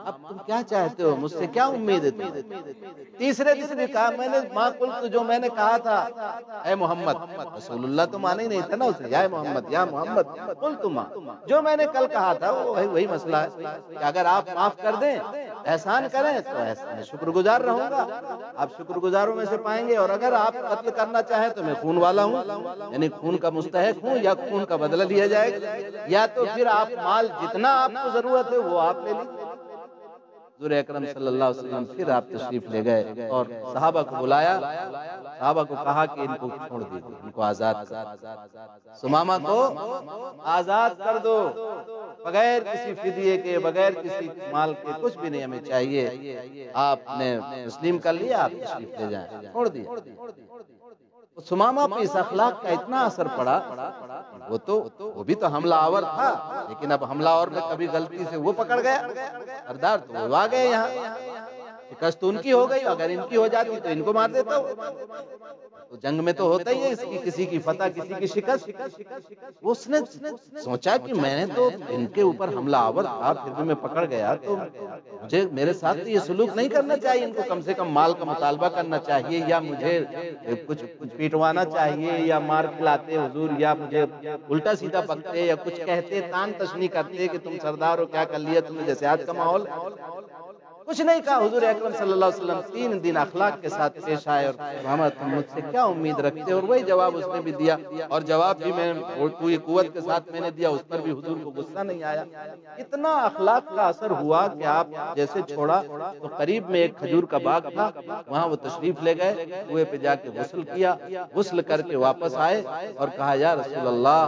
اب تم کیا چاہتے ہو، مجھ سے کیا امید ہے تمہیں؟ تیسرے دن بھی کہا میں نے ما قلت، جو میں نے کہا تھا، اے محمد، رسول اللہ تو مانا ہی نہیں تھا نا اسے، یا محمد یا محمد، قلت ما، جو میں نے کل کہا تھا وہی مسئلہ ہے کہ اگر آپ معاف کر دیں، احسان کریں تو میں شکر گزار رہوں گا، آپ شکر گزاروں میں سے پائیں گے، اور اگر آپ قتل کرنا چاہیں تو میں خون والا ہوں، یعنی خون کا مستحق ہوں، یا خون کا بدلہ لیا جائے گا، یا تو پھر آپ مال جتنا آپ کو ضرورت ہے وہ آپ لے لیجیے۔ حضور اکرم صلی اللہ علیہ وسلم پھر آپ تشریف لے گئے اور صحابہ کو بلایا، صحابہ کو کہا کہ ان کو چھوڑ دیجیے، ان کو آزاد کر دو، ثمامہ کو آزاد کر دو، بغیر کسی فدیے کے، بغیر کسی مال کے، کچھ بھی نہیں ہمیں چاہیے، آپ نے تسلیم کر لیا، آپ تشریف لے جائیں، چھوڑ دیا۔ ثمامہ پہ اس اخلاق کا اتنا اثر پڑا، وہ بھی تو حملہ آور تھا، لیکن اب حملہ آور میں کبھی غلطی سے وہ پکڑ گیا، سردار تو وہ آ گئے یہاں، شکست ان کی ہو گئی، اگر ان کی ہو جاتی تو ان کو مار دیتا وہ، تو جنگ میں تو ہوتا ہی ہے، اس کی کسی کی فتح کسی کی شکست۔ اس نے سوچا کہ میں نے تو ان کے اوپر حملہ آور تھا، پھر بھی میں پکڑ گیا، تو مجھے میرے ساتھ یہ سلوک نہیں کرنا چاہیے، ان کو کم سے کم مال کا مطالبہ کرنا چاہیے، یا مجھے کچھ پیٹوانا چاہیے، یا مار کھلاتے حضور، یا مجھے الٹا سیدھا بکتے، یا کچھ کہتے، تان تشنی کرتے کہ تم سردار ہو، کیا کر لیا تم نے، جیسے آج کا ماحول، کچھ نہیں کہا۔ حضور اکرم صلی اللہ علیہ وسلم 3 دن اخلاق کے ساتھ پیش آئے، اور محمد تم مجھ سے کیا امید رکھتے، اور وہی جواب اس نے بھی دیا، اور جواب بھی میں پوری قوت کے ساتھ میں نے دیا، اس پر بھی حضور کو غصہ نہیں آیا۔ اتنا اخلاق کا اثر ہوا کہ آپ جیسے چھوڑا تو قریب میں ایک کھجور کا باغ تھا، وہاں وہ تشریف لے گئے، کنویں پہ جا کے غسل کیا، غسل کر کے واپس آئے اور کہا یا رسول اللہ،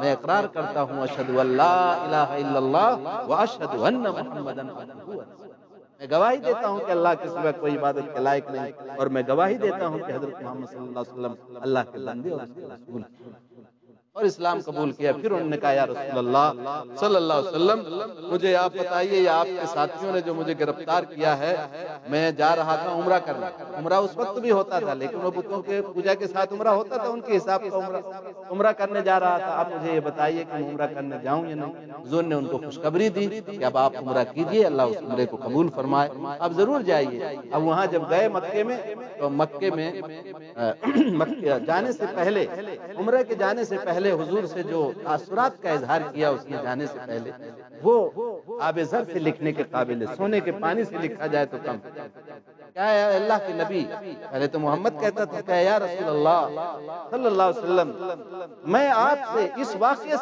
میں اقرار کرتا ہوں اشہد ان لا الہ الا اللہ واشہد ان محمدا عبدہ ورسولہ، میں گواہی دیتا ہوں کہ اللہ کے سوا کوئی عبادت کے لائق نہیں، اور میں گواہی دیتا ہوں کہ حضرت محمد صلی اللہ علیہ وسلم اللہ کے بندے اور اس کے رسول۔ اور اسلام قبول کیا۔ پھر انہوں نے کہا یا رسول اللہ صلی اللہ علیہ وسلم مجھے آپ بتائیے، یا آپ کے ساتھیوں نے جو مجھے گرفتار کیا ہے، میں جا رہا تھا عمرہ کرنے۔ عمرہ اس وقت بھی ہوتا تھا، لیکن وہ بتوں کے پوجا کے ساتھ عمرہ ہوتا تھا، ان کے حساب کا عمرہ کرنے جا رہا تھا۔ آپ مجھے یہ بتائیے کہ میں عمرہ کرنے جاؤں یا نہیں۔ حضور نے ان کو خوشخبری دی کہ اب آپ عمرہ کیجئے، اللہ اس عمرے کو قبول فرمائے، آپ ضرور جائیے۔ اب وہاں جب گئے مکے میں، تو مکے میں جانے سے پہلے، عمرہ کے جانے سے پہلے حضور سے جو تاثرات کا اظہار کیا اس نے جانے سے پہلے، وہ آب زر سے لکھنے کے قابل ہے، سونے کے پانی سے لکھا جائے تو کم۔ کیا ہے اللہ کے نبی، پہلے تو محمد کہتا تھا کہ یا رسول اللہ صلی اللہ علیہ وسلم، میں آپ سے اس واقعے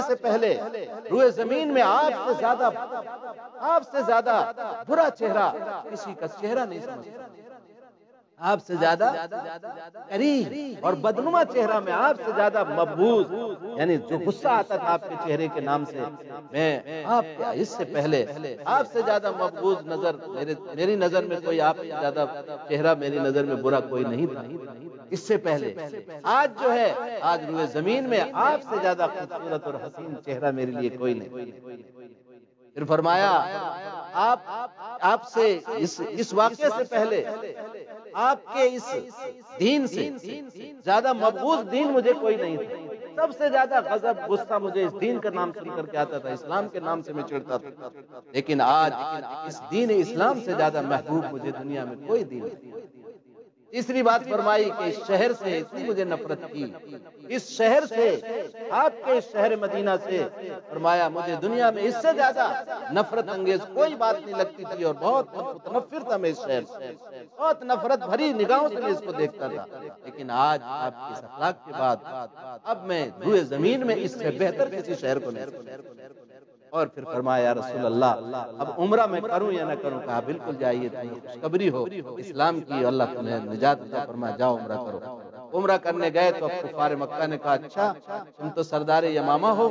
سے پہلے روئے زمین میں آپ سے زیادہ برا چہرہ کسی کا چہرہ نہیں سمجھتا، آپ سے زیادہ قریب اور بدنما چہرہ میں، آپ سے زیادہ مبغوض، یعنی جو غصہ آتا تھا آپ کے چہرے کے نام سے، میں آپ کے اس سے پہلے آپ سے زیادہ مبغوض نظر میری نظر میں کوئی، آپ سے زیادہ چہرہ میری نظر میں برا کوئی نہیں تھا اس سے پہلے۔ آج جو ہے، آج روئے زمین میں آپ سے زیادہ خوبصورت اور حسین چہرہ میرے لیے کوئی نہیں۔ پھر فرمایا آپ سے اس واقعے سے پہلے آپ کے اس دین سے زیادہ مبغوض دین مجھے کوئی نہیں تھا، سب سے زیادہ غضب غصہ مجھے اس دین کا نام سن کر کے آتا تھا، اسلام کے نام سے میں چڑھتا تھا، لیکن آج اس دین اسلام سے زیادہ محبوب مجھے دنیا میں کوئی دین نہیں۔ تیسری بات فرمائی کہ اس شہر سے اتنی مجھے نفرت کی، اس شہر سے، آپ کے اس شہر مدینہ سے، فرمایا مجھے دنیا میں اس سے زیادہ نفرت انگیز کوئی بات نہیں لگتی تھی، اور بہت متنفر تھا میں اس شہر سے، بہت نفرت بھری نگاہوں سے میں اس کو دیکھتا تھا، لیکن آج آپ کے اس اخلاق کے بعد اب میں روئے زمین میں اس سے بہتر کسی شہر کو نہیں۔ اور پھر فرمایا یا رسول اللہ اب عمرہ میں کروں یا نہ کروں؟ کہا بالکل جائیے، تمہیں خوشخبری ہو اسلام کی، اللہ تمہیں نجات عطا فرمائے، جاؤ عمرہ کرو۔ عمرہ کرنے گئے تو اب کفار مکہ نے کہا اچھا تم تو سردار یمامہ ہو،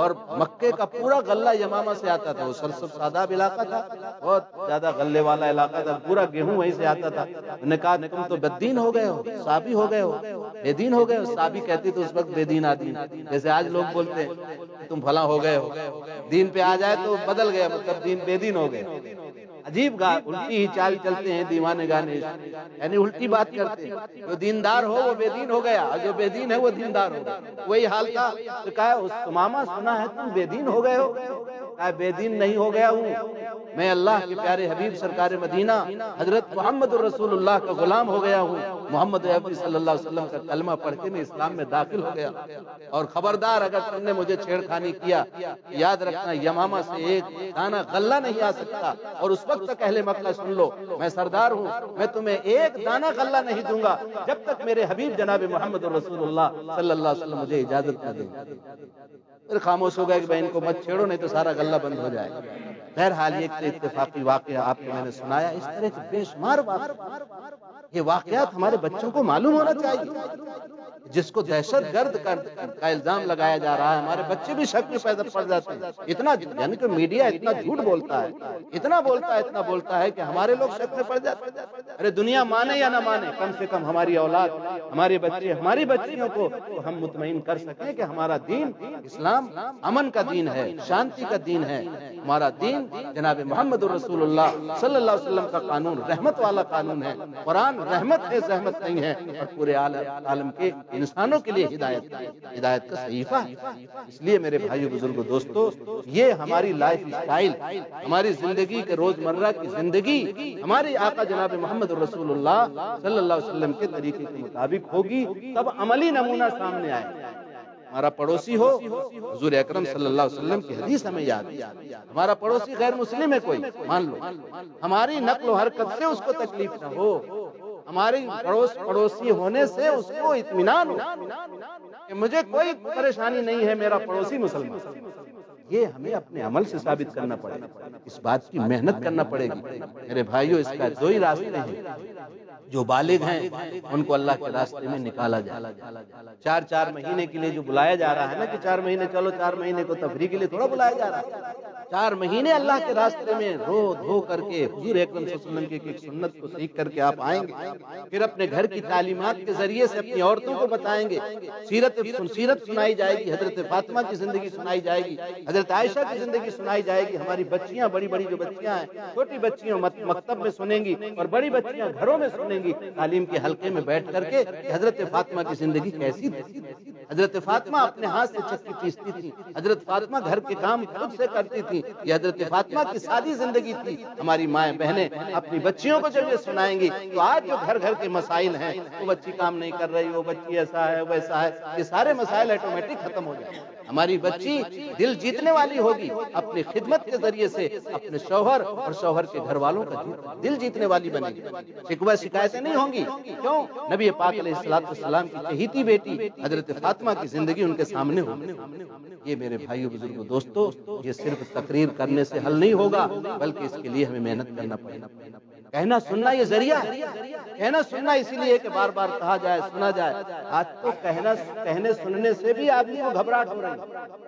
اور مکے کا پورا غلہ یمامہ سے آتا تھا، وہ سرسب ساداب علاقہ تھا، بہت زیادہ غلے والا علاقہ تھا، پورا گیہوں وہیں سے آتا تھا۔ انہوں نے کہا تم تو بددین ہو گئے ہو، صابی ہو گئے ہو، بے دین ہو گئے ہو۔ صابی کہتی تو اس وقت بے دین آدمی، جیسے آج لوگ بولتے ہیں تم فلاں ہو گئے ہو، دین پہ آ جائے تو بدل گیا، مطلب دین بے دین ہو گئے۔ عجیب الٹی ہی چال چلتے ہیں دیوانے گانے، یعنی الٹی بات کرتے ہیں، جو دیندار ہو وہ بے دین ہو گیا، اور جو بے دین ہے وہ دیندار ہو گیا، وہی حال تھا۔ تو کہا تماما سنا ہے تم بے دین ہو گئے ہو؟ کہا بے دین نہیں ہو گیا ہوں، میں اللہ کے پیارے حبیب سرکار مدینہ حضرت محمد الرسول اللہ کا غلام ہو گیا ہوں، محمد عربی صلی اللہ علیہ وسلم کا کلمہ پڑھ کے میں اسلام میں داخل ہو گیا، اور خبردار اگر تم نے مجھے چھیڑخانی کیا، یاد رکھنا یمامہ سے ایک دانہ غلہ نہیں آ سکتا، اور اس وقت تک اہل مکہ سن لو میں سردار ہوں، میں تمہیں ایک دانہ غلہ نہیں دوں گا جب تک میرے حبیب جناب محمد رسول اللہ صلی اللہ علیہ وسلم مجھے اجازت نہ دیں۔ پھر خاموش ہو گئے کہ بھائی ان کو مت چھیڑو نہیں تو سارا غلہ بند ہو جائے۔ بہرحال یہ اتفاقی واقعہ آپ کو میں نے سنایا، اس طرح کے بے شمار واقعات، یہ واقعات ہمارے بچوں کو معلوم ہونا چاہیے۔ جس کو دہشت گرد کا الزام لگایا جا رہا ہے، ہمارے بچے بھی شک میں پیدا پڑ جاتے ہیں، اتنا یعنی کہ میڈیا اتنا جھوٹ بولتا ہے، اتنا بولتا ہے کہ ہمارے لوگ شک میں پڑ جاتے ہیں۔ ارے دنیا مانے یا نہ مانے، کم سے کم ہماری اولاد، ہمارے بچے، ہماری بچیوں کو ہم مطمئن کر سکیں کہ ہمارا دین اسلام امن کا دین ہے، شانتی کا دین ہے، ہمارا دین جناب محمد رسول اللہ صلی اللہ علیہ وسلم کا قانون رحمت والا قانون ہے، قرآن رحمت ہے، زحمت نہیں ہے، اور پورے عالم کے انسانوں کے لیے ہدایت کا صحیفہ ہے۔ اس لیے میرے بھائیو بزرگوں دوستو، یہ ہماری لائف اسٹائل، ہماری زندگی کے روزمرہ کی زندگی ہماری آقا جناب محمد رسول اللہ صلی اللہ علیہ وسلم کے طریقے کے مطابق ہوگی، تب عملی نمونہ سامنے آئے۔ ہمارا پڑوسی ہو، حضور اکرم صلی اللہ علیہ وسلم کی حدیث ہمیں یاد ہے، ہمارا پڑوسی غیر مسلم ہے کوئی، مان لو ہماری نقل و حرکت سے اس کو تکلیف نہ ہو، ہماری پڑوسی ہونے سے اس کو اطمینان ہو کہ مجھے کوئی پریشانی نہیں ہے، میرا پڑوسی مسلمان، یہ ہمیں اپنے عمل سے ثابت کرنا پڑے گا، اس بات کی محنت کرنا پڑے گی۔ میرے بھائیوں، اس کا دو ہی راستے ہیں، جو بالغ ہیں ان کو اللہ کے راستے میں نکالا جائے۔ 4 مہینے کے لیے جو بلایا جا رہا ہے نا کہ 4 مہینے چلو، 4 مہینے کو تفریح کے لیے تھوڑا بلایا جا رہا ہے۔ 4 مہینے اللہ کے راستے میں رو دھو کر کے حضور اکرم صلی اللہ علیہ وسلم کی ایک سنت کو سیکھ کر کے آپ آئیں گے، پھر اپنے گھر کی تعلیمات کے ذریعے سے اپنی عورتوں کو بتائیں گے، سیرت سنائی جائے گی، حضرت فاطمہ کی زندگی سنائی جائے گی، حضرت عائشہ کی زندگی سنائی جائے گی۔ ہماری بچیاں، بڑی بڑی جو بچیاں ہیں، چھوٹی بچیاں مکتب میں سنیں گی اور بڑی بچیاں گھروں میں سنیں گی، تعلیم کے حلقے میں بیٹھ کر کے کہ حضرت فاطمہ کی زندگی کیسی تھی۔ حضرت فاطمہ اپنے ہاتھ سے چکی پیستی تھی، حضرت فاطمہ گھر کے کام خود سے کرتی تھی، یہ حضرت فاطمہ کی سادی زندگی تھی۔ ہماری مائیں بہنیں اپنی بچیوں کو جب یہ سنائیں گی تو آج جو گھر گھر کے مسائل ہیں، وہ بچی کام نہیں کر رہی، وہ بچی ایسا ہے ویسا ہے، یہ سارے مسائل آٹومیٹک ختم ہو جائیں گے۔ ہماری بچی دل جیتنے والی ہوگی، اپنی خدمت کے ذریعے سے اپنے شوہر اور شوہر کے گھر والوں کا دل جیتنے والی بنے گی۔ شکوہ شکایتیں نہیں ہوں گی، کیوں؟ نبی پاک علیہ السلام کی چہیتی بیٹی حضرت فاطمہ کی زندگی ان کے سامنے ہوگی۔ یہ میرے بھائیوں، بزرگوں، دوستو، یہ صرف تقریر کرنے سے حل نہیں ہوگا، بلکہ اس کے لیے ہمیں محنت کرنا پڑے گا۔ کہنا سننا یہ ذریعہ ہے، کہنا سننا اسی لیے کہ بار بار کہا جائے، سنا جائے۔ آج تو کہنے سننے سے بھی آدمی کو گھبراہٹ ہو رہی ہے۔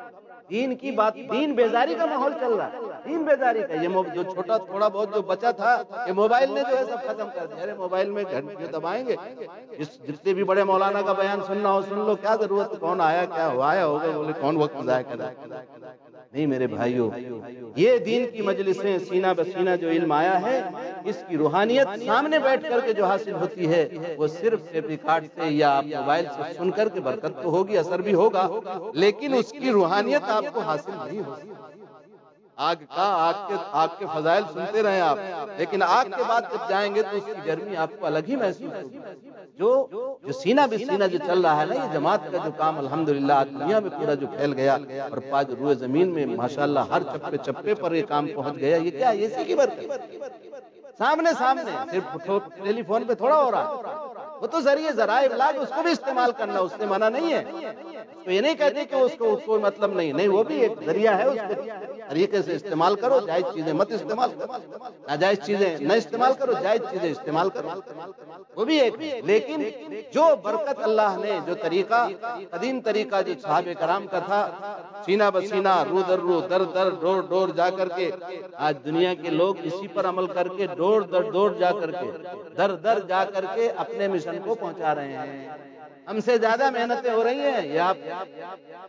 دین کی بات، دین بیزاری کا ماحول چل رہا ہے، دین بیزاری کا۔ یہ جو چھوٹا تھوڑا بہت جو بچا تھا، یہ موبائل نے جو ہے سب ختم کر دیا۔ ارے موبائل میں گھنٹے دبائیں گے، جتنے بھی بڑے مولانا کا بیان سننا ہو سن لو، کیا ضرورت، کون آیا کیا ہوا ہے، ہوگا بولے کون وقت ضائع کرے۔ نہیں میرے بھائیوں، یہ دین کی مجلسیں، سینہ بسینہ جو علم آیا ہے، اس کی روحانیت سامنے بیٹھ کر کے جو حاصل ہوتی ہے، وہ صرف ٹیپ ریکارڈ سے یا آپ موبائل سے سن کر کے برکت تو ہوگی، اثر بھی ہوگا، لیکن اس کی روحانیت آپ کو حاصل نہیں ہوگی۔ آگ کے فضائل سنتے رہیں آپ، لیکن آگ کے بعد جب جائیں گے تو اس کی گرمی آپ کو الگ ہی محسوس ہوگی۔ جو سینہ بسینہ جو چل رہا ہے نا، یہ جماعت کا جو کام الحمدللہ دنیا میں پورا جو پھیل گیا اور پاج روئے زمین میں ماشاءاللہ ہر چپے چپے پر یہ کام پہنچ گیا، یہ کیا ہے؟ اسی کی برکت۔ سامنے صرف ٹیلی فون پہ تھوڑا ہو رہا ہے، وہ تو ذریعے ذرائع ابلاغ، اس کو بھی استعمال کرنا، اس سے منع نہیں ہے۔ تو یہ نہیں کہتے کہ اس کو کوئی مطلب نہیں، وہ بھی ایک ذریعہ ہے، اس کے طریقے سے استعمال کرو، جائز چیزیں مت استعمال کرو، ناجائز چیزیں نہ استعمال کرو، جائز چیزیں استعمال کرو، وہ بھی ایک۔ لیکن جو برکت اللہ نے، جو طریقہ، قدیم طریقہ جو صحابہ کرام کا تھا، سینہ بسینہ، رو در رو، در در، ڈور ڈور جا کر کے، آج دنیا کے لوگ اسی پر عمل کر کے ڈور در ڈور جا کر کے، در در جا کر کے اپنے مشن کو پہنچا رہے ہیں۔ ہم سے زیادہ محنتیں ہو رہی ہیں، یا آپ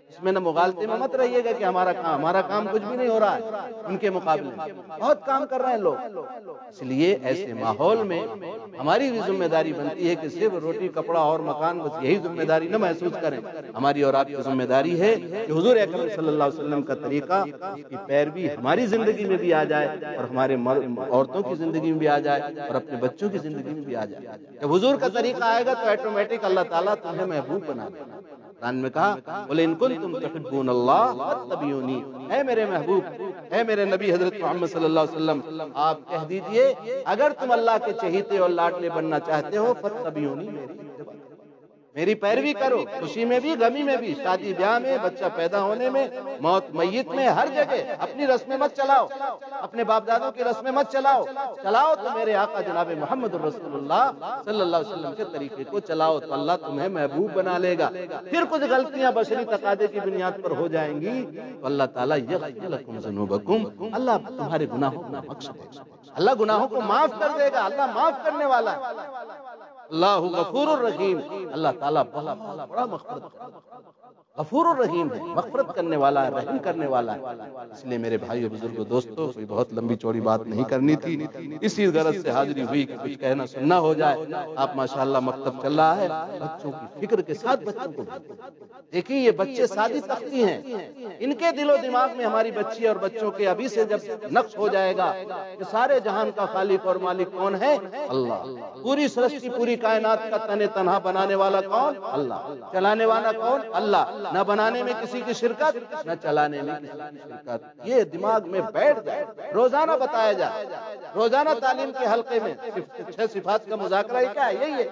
اس میں نہ مغالطے میں مت رہیے گا کہ ہمارا کام کچھ بھی نہیں ہو رہا ہے، ان کے مقابلے میں بہت کام کر رہے ہیں لوگ۔ اس لیے ایسے ماحول میں ہماری بھی ذمہ داری بنتی ہے کہ صرف روٹی کپڑا اور مکان بس یہی ذمہ داری نہ محسوس کریں۔ ہماری اور آپ کی ذمہ داری ہے کہ حضور اکرم صلی اللہ علیہ وسلم کا طریقہ کی پیروی ہماری زندگی میں بھی آ جائے، اور ہمارے عورتوں کی زندگی میں بھی آ جائے، اور اپنے بچوں کی زندگی میں بھی آ جائے۔ جب حضور کا طریقہ آئے گا تو آٹومیٹک اللہ تعالیٰ تمہیں محبوب بنا دے گا۔ قرآن میں کہا، قُلْ إِن كُنتُمْ تُحِبُّونَ اللَّهَ فَاتَّبِعُونِي، اے میرے محبوب، اے میرے نبی حضرت محمد صلی اللہ علیہ وسلم، آپ کہہ دیجئے اگر تم اللہ کے چہیتے اور لاڈلے بننا چاہتے ہو، فَاتَّبِعُونِی، میری پیروی کرو، خوشی میں بھی غمی میں بھی، شادی بیاہ میں، بچہ پیدا ہونے میں، موت میت میں، ہر جگہ اپنی رسمیں مت چلاؤ، اپنے باپ دادوں کی رسمیں مت چلاؤ تو میرے آقا جناب محمد الرسول اللہ صلی اللہ علیہ وسلم کے طریقے کو چلاؤ، تو اللہ تمہیں محبوب بنا لے گا۔ پھر کچھ غلطیاں بشری تقاضے کی بنیاد پر ہو جائیں گی تو اللہ تعالیٰ یغفر لکم ذنوبکم، اللہ تمہارے گناہوں کو بخش دے گا، اللہ گناہوں کو معاف کر دے گا، اللہ معاف کرنے والا ہے۔ اللہ غفور الرحیم، اللہ تعالیٰ بڑا غفور الرحیم ہے، مغفرت کرنے والا ہے، رحم کرنے والا ہے۔ اس لیے میرے بھائیو بزرگوں دوستو، کوئی بہت لمبی چوڑی بات نہیں کرنی تھی، اسی غرض سے حاضری ہوئی کہ کچھ کہنا سننا ہو جائے۔ آپ ماشاءاللہ مکتب چل رہا ہے، بچوں کی فکر کے ساتھ بچوں کو دیکھیے، یہ بچے سادی تختی ہیں، ان کے دل و دماغ میں ہماری بچی اور بچوں کے ابھی سے جب نقش ہو جائے گا کہ سارے جہان کا خالق اور مالک کون ہے؟ اللہ۔ پوری سرشٹی، پوری کائنات کا تن تنہا بنانے والا کون؟ اللہ۔ چلانے والا کون؟ اللہ۔ نہ بنانے میں کسی کی شرکت، نہ چلانے میں کسی کی شرکت، یہ دماغ میں بیٹھ جائے، روزانہ بتایا جائے، روزانہ تعلیم کے حلقے میں 6 صفات کا مذاکرہ، یہ کیا ہے؟ یہی ہے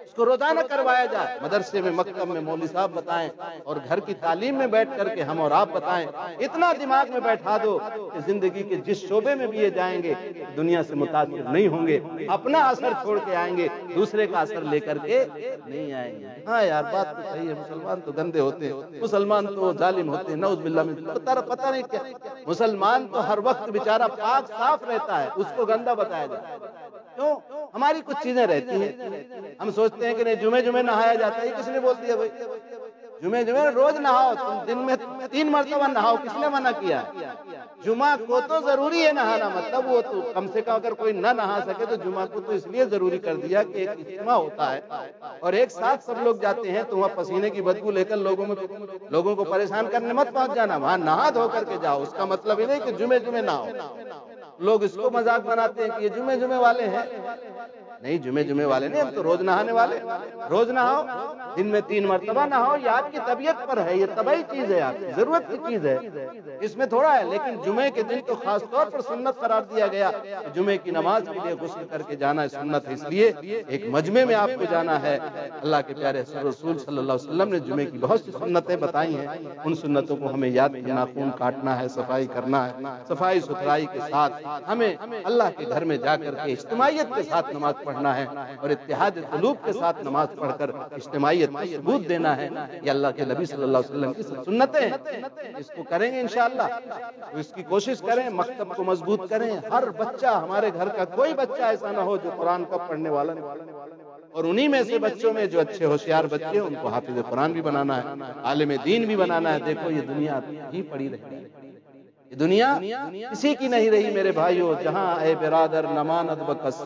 اس کو روزانہ کروایا جائے، مدرسے میں مکتب میں مولوی صاحب بتائیں اور گھر کی تعلیم میں بیٹھ کر کے ہم اور آپ بتائیں۔ اتنا دماغ میں بیٹھا دو کہ زندگی کے جس شعبے میں بھی یہ جائیں گے دنیا سے متاثر نہیں ہوں گے، اپنا اثر چھوڑ کے آئیں گے، دوسرے کا اثر لے کر کے نہیں آئیں گے۔ ہاں یار بات تو صحیح ہے، مسلمان تو گندے ہوتے ہیں، مسلمان تو ظالم ہوتے ہیں، نعوذ باللہ من پتہ نہیں کیا۔ مسلمان تو ہر وقت بیچارہ پاک صاف رہتا ہے، اس کو گندا بتایا جاتا ہے۔ کیوں؟ ہماری کچھ چیزیں رہتی ہیں، ہم سوچتے ہیں کہ نہیں جمعے نہایا جاتا ہے، یہ کس نے بول دیا بھائی؟ جمعے روز نہاؤ، تم دن میں 3 مرتبہ نہاؤ، کس نے منع کیا؟ جمعہ کو تو ضروری ہے نہانا، مطلب وہ تو کم سے کم اگر کوئی نہ نہا سکے تو جمعہ کو تو اس لیے ضروری کر دیا کہ ایک اجتماع ہوتا ہے اور ایک ساتھ سب لوگ جاتے ہیں، تو وہاں پسینے کی بدبو لے کر لوگوں کو پریشان کرنے مت پہنچ جانا، وہاں نہا دھو کر کے جاؤ۔ اس کا مطلب ہی نہیں کہ جمعے نہاؤ۔ لوگ اس کو مذاق بناتے ہیں کہ یہ جمعے والے ہیں، نہیں جمعے والے نہیں، ہم تو روز نہانے والے۔ روز نہاؤ، دن میں 3 مرتبہ نہاؤ، یہ آپ کی طبیعت پر ہے، یہ طبعی چیز ہے، آپ کی ضرورت کی چیز ہے، اس میں تھوڑا ہے۔ لیکن جمعے کے دن تو خاص طور پر سنت قرار دیا گیا، جمعے کی نماز کے لیے غسل کر کے جانا ہے سنت ہے، اس لیے ایک مجمع میں آپ کو جانا ہے۔ اللہ کے پیارے رسول صلی اللہ علیہ وسلم نے جمعے کی بہت سی سنتیں بتائی ہیں، ان سنتوں کو ہمیں یاد کرنا، خون کاٹنا ہے، صفائی کرنا ہے، صفائی ستھرائی کے ساتھ ہمیں اللہ کے گھر میں جا کر کے اجتماعیت کے ساتھ نماز پڑھنا ہے اور اتحاد قلوب کے ساتھ نماز پڑھ کر اجتماعیت کو ثبوت دینا ہے۔ یہ اللہ کے نبی صلی اللہ علیہ وسلم کی سنتیں ہیں، اس کو کریں گے انشاءاللہ، اس کی کوشش کریں، مکتب کو مضبوط کریں، ہر بچہ، ہمارے گھر کا کوئی بچہ ایسا نہ ہو جو قرآن کا پڑھنے والا نہیں، اور انہی میں سے بچوں میں جو اچھے ہوشیار بچے ہیں ان کو حافظ قرآن بھی بنانا ہے، عالم دین بھی بنانا ہے۔ دیکھو یہ دنیا ہی پڑی رہی ہے، یہ دنیا کسی کی نہیں رہی میرے بھائیوں، جہاں اے برادر نماند بکس۔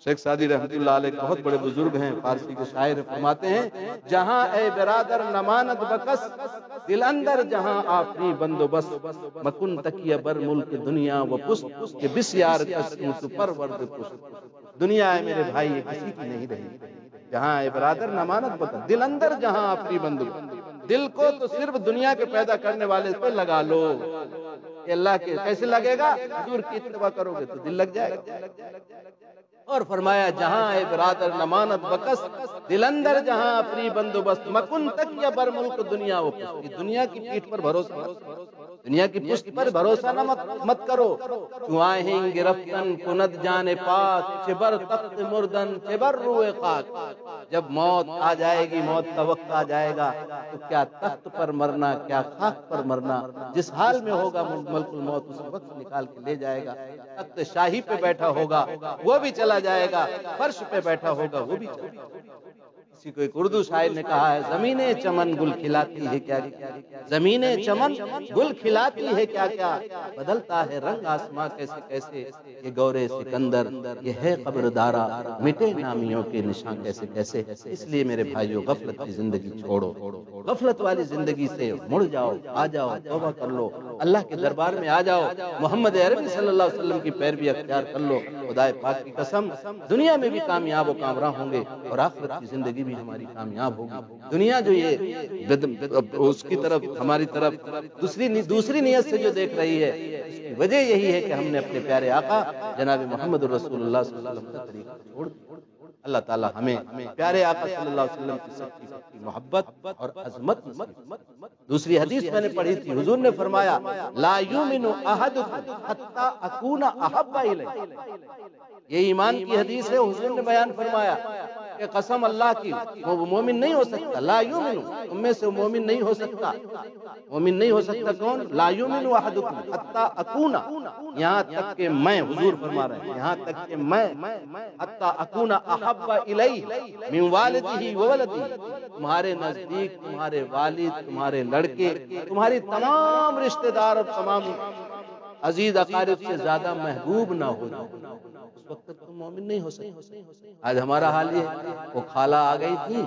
شیخ سعدی رحمت اللہ علیہ بہت بڑے بزرگ ہیں، فارسی کے شاعر، فرماتے ہیں جہاں اے برادر نماند بکس، دل اندر جہاں آفری بندوبست، مکن تکیہ بر ملک دنیا و پست، کہ بسیار قسم تو پرورد پست۔ دنیا ہے میرے بھائی یہ کسی کی نہیں رہی، جہاں اے برادر نماند بکس، دل اندر جہاں آفری بندوبست، دل کو تو صرف دنیا کے پیدا کرنے والے پہ لگا لو، کہ اللہ کے کیسے لگے گا؟ حضور کی اتباع کرو گے تو دل لگ جائے گا۔ اور فرمایا جہاں اے برادر نماند بکس، دل اندر جہاں اپنی بندوبست، مکن تک یا بر ملک دنیا و پست، دنیا کی پیٹھ پر بھروسہ، دنیا کی پشت پر بھروسہ نہ مت کرو۔ تو آہیں گرفتن کند جان پاک، چبر تخت مردن چبر روئے خاک۔ جب موت آ جائے گی، موت کا وقت آ جائے گا، تو کیا تخت پر مرنا، کیا خاک پر مرنا، جس حال میں ہوگا ملک الموت اس وقت نکال کے لے جائے گا۔ تخت شاہی پہ بیٹھا ہوگا وہ بھی چلا جائے گا، فرش پہ بیٹھا ہوگا وہ بھی چلا جائے گا۔ کسی کو ایک اردو شاعر نے کہا ہے، زمینیں چمن گل کھلاتی ہے کیا کیا، زمینیں چمن گل کھلاتی ہے کیا کیا، بدلتا ہے رنگ آسماں کیسے کیسے، یہ گورے سکندر یہ ہے قبر دارا، مٹے نامیوں کے نشان کیسے کیسے۔ اس لیے میرے بھائیو غفلت کی زندگی چھوڑو، غفلت والی زندگی سے مڑ جاؤ، آ جاؤ، توبہ کر لو، اللہ کے دربار میں آ جاؤ، محمد عربی صلی اللہ علیہ وسلم کی پیروی اختیار کر لو۔ خدا پاک کی قسم دنیا میں بھی کامیاب و کامراں ہوں گے اور آخرت کی زندگی بھی ہماری کامیاب ہوگی۔ دنیا جو یہ اس کی طرف ہماری طرف دوسری نیت سے جو دیکھ رہی ہے، اس کی وجہ یہی ہے کہ ہم نے اپنے پیارے آقا جناب محمد رسول اللہ صلی اللہ علیہ وسلم کا طریقہ چھوڑ دیا۔ اللہ تعالی ہمیں پیارے آقا صلی اللہ علیہ وسلم کی سچی محبت اور عظمت نصیب۔ دوسری حدیث میں نے پڑھی تھی، حضور نے فرمایا لا یؤمن احدکم حتی اکون احب الیہ، یہ ایمان کی حدیث ہے۔ حضور نے بیان فرمایا کہ قسم اللہ کی وہ مومن نہیں ہو سکتا، لا یؤمن، تم میں سے مومن نہیں ہو سکتا، مومن نہیں ہو سکتا کون؟ لا یؤمن احدکم حتی اکون، یہاں تک کہ میں، حضور فرما رہے ہیں یہاں تک کہ میں، حتی اکون احب الیہ من والدہ وولدہ، تمہارے نزدیک تمہارے والد، تمہارے لڑکے، تمہاری تمام رشتہ دار اور تمام عزیز اقارب سے زیادہ محبوب نہ ہو جاؤ، اس وقت تک تم مومن نہیں ہو سکتے۔ آج ہمارا حال یہ، وہ خالہ آ گئی تھی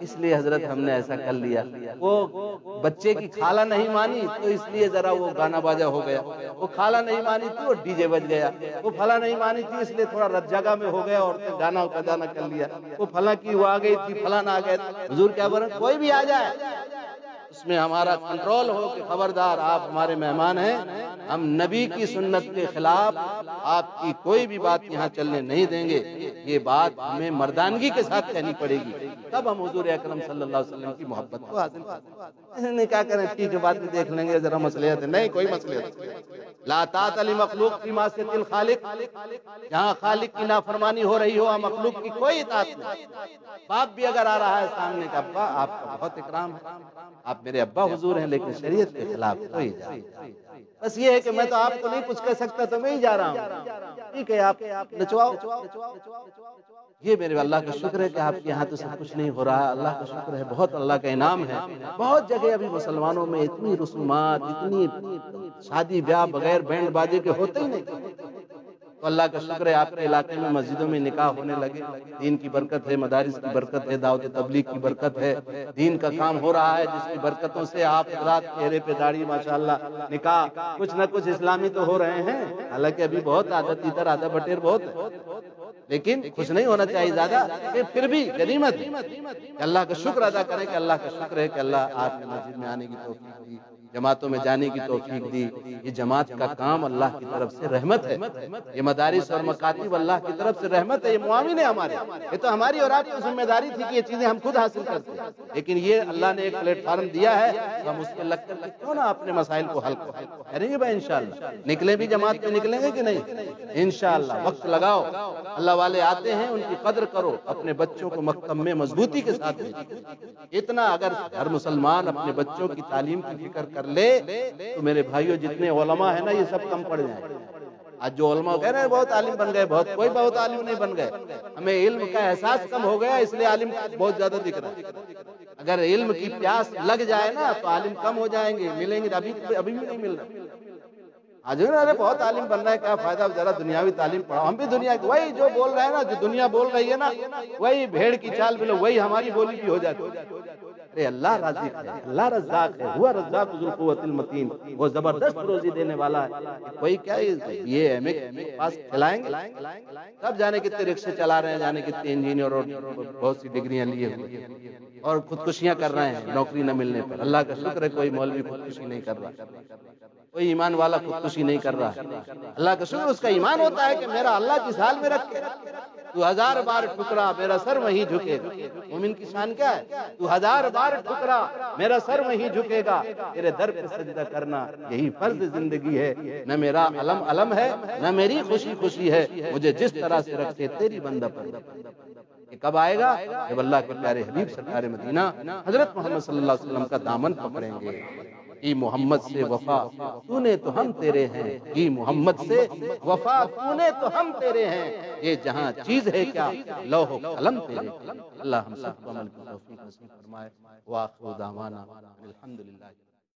اس لیے حضرت ہم نے ایسا کر لیا، وہ بچے کی خالہ نہیں مانی تو اس لیے ذرا وہ گانا باجا ہو گیا، وہ خالہ نہیں مانی تھی وہ ڈی جے بج گیا، وہ پھلا نہیں مانی تھی اس لیے تھوڑا رت جگہ میں ہو گیا اور گانا بجانا کر لیا، وہ پھلا کی وہ آ گئی تھی، پھلا نہ آ گئے۔ حضور کیا بول رہے ہیں، کوئی بھی آ جائے اس میں ہمارا کنٹرول ہو کہ خبردار آپ ہمارے مہمان ہیں، ہم نبی کی سنت کے خلاف آپ کی کوئی بھی بات یہاں چلنے نہیں دیں گے، یہ بات ہمیں مردانگی کے ساتھ کہنی پڑے گی، تب ہم حضور اکرم صلی اللہ علیہ وسلم کی محبت کو حاصل کریں گے۔ کیا کریں، ٹھیک ہے بعد میں دیکھ لیں گے، ذرا مصلحت ہے، نہیں کوئی مصلحت لا طاعت لمخلوق فی معصیۃ الخالق، جہاں خالق کی نافرمانی ہو رہی ہو مخلوق کی کوئی اطاعت نہیں۔ باپ بھی اگر آ رہا ہے سامنے کا، ابا آپ کا بہت اکرام ہے، آپ میرے ابا حضور ہیں، لیکن شریعت کے خلاف کوئی اجازت، بس یہ ہے کہ میں تو آپ کو نہیں کچھ کہہ سکتا تو میں ہی جا رہا ہوں، ٹھیک ہے آپ نچواؤ۔ یہ میرے اللہ کا شکر ہے کہ آپ کے یہاں تو سب کچھ نہیں ہو رہا ہے، اللہ کا شکر ہے، بہت اللہ کا انعام ہے۔ بہت جگہ ابھی مسلمانوں میں اتنی رسومات، اتنی شادی بیاہ بغیر بینڈ باجے کے ہوتے ہی نہیں، تو اللہ کا شکر ہے آپ کے علاقے میں مسجدوں میں نکاح ہونے لگے، دین کی برکت ہے، مدارس کی برکت ہے، دعوت تبلیغ کی برکت ہے، دین کا کام ہو رہا ہے، جس کی برکتوں سے آپ حضرات چہرے پہ داڑھی ماشاءاللہ، نکاح کچھ نہ کچھ اسلامی تو ہو رہے ہیں، حالانکہ ابھی بہت آدھا تیتر آدھا بٹیر بہت ہے، لیکن خوش نہیں ہونا چاہیے زیادہ، کہ پھر بھی غنیمت ہے، اللہ کا شکر ادا کریں کہ اللہ کا شکر ہے کہ اللہ آپ کی مسجد میں آنے کی توفیق دی، جماعتوں میں جانے کی توفیق دی۔ یہ جماعت کا کام اللہ کی طرف سے رحمت ہے، یہ مدارس اور مکاتب اللہ کی طرف سے رحمت ہے، یہ معاون ہے ہمارے، یہ تو ہماری اور آپ کی ذمہ داری تھی کہ یہ چیزیں ہم خود حاصل کرتے ہیں، لیکن یہ اللہ نے ایک پلیٹ فارم دیا ہے، ہم اس پہ لگ کر کیوں نہ اپنے مسائل کو حل کریں گے بھائی انشاءاللہ۔ نکلیں بھی جماعت میں نکلیں گے کہ نہیں انشاءاللہ، وقت لگاؤ، اللہ والے آتے ہیں ان کی قدر کرو، اپنے بچوں کو مکتب میں مضبوطی کے ساتھ بھیجو۔ اتنا اگر ہر مسلمان اپنے بچوں کی تعلیم کی فکر کر لے تو میرے بھائیوں جتنے علماء ہیں نا یہ سب کم پڑ جائیں۔ آج جو علماء کہہ رہے ہیں بہت عالم بن گئے، کوئی بہت عالم نہیں بن گئے، ہمیں علم کا احساس کم ہو گیا اس لیے عالم بہت زیادہ دکھ رہا ہے۔ اگر علم کی پیاس لگ جائے نا تو عالم کم ہو جائیں گے، ملیں گے، ابھی بھی نہیں مل رہا۔ آج ارے بہت عالم بننا ہے، کیا فائدہ، ذرا دنیاوی تعلیم پڑھاؤ، ہم بھی دنیا کی وہی جو بول رہے ہیں نا، جو دنیا بول رہی ہے نا، وہی بھیڑ کی چال بولو، وہی ہماری بولی بھی ہو جاتی ہے۔ ارے اللہ رازق ہے، اللہ رزاق ہے، ہوا رزاق ذو القوت المتین، وہ زبردست روزی دینے والا ہے، کوئی کیا یہ ہمیں پاس کھلائیں گے؟ سب جانے کتنے رکشے چلا رہے ہیں، جانے کتنے انجینئر اور بہت سی ڈگریاں لیے ہوئے اور خودکشیاں کر رہے ہیں نوکری نہ ملنے پر۔ اللہ کا شکر ہے کوئی مولوی خودکشی نہیں کر رہا، کوئی ایمان والا خودکشی نہیں کر رہا، اللہ کا شکر اس کا ایمان ہوتا ہے کہ میرا اللہ جس حال میں رکھے، تو 1000 بار ٹھکرا میرا سر وہیں جھکے گا۔ مومن کی شان کیا ہے؟ تو 1000 بار ٹھکرا میرا سر وہیں جھکے گا، تیرے در پہ سجدہ کرنا یہی فرض زندگی ہے، نہ میرا علم علم ہے نہ میری خوشی خوشی ہے، مجھے جس طرح سے رکھے تیری بندہ پر۔ یہ کب آئے گا؟ جب اللہ کے پیارے حبیب سرکار مدینہ حضرت محمد صلی اللہ علیہ وسلم کا دامن پکڑیں گے۔ ای محمد سے وفا تو نے تو ہم تیرے ہیں، ای محمد سے وفا تو نے تو ہم تیرے ہیں، یہ جہاں چیز ہے کیا لوح و قلم تیرے ہیں۔ اللہ ہم سب کو عمل کی توفیق نصیب فرمائے۔ وآخر دعوانا الحمدللہ۔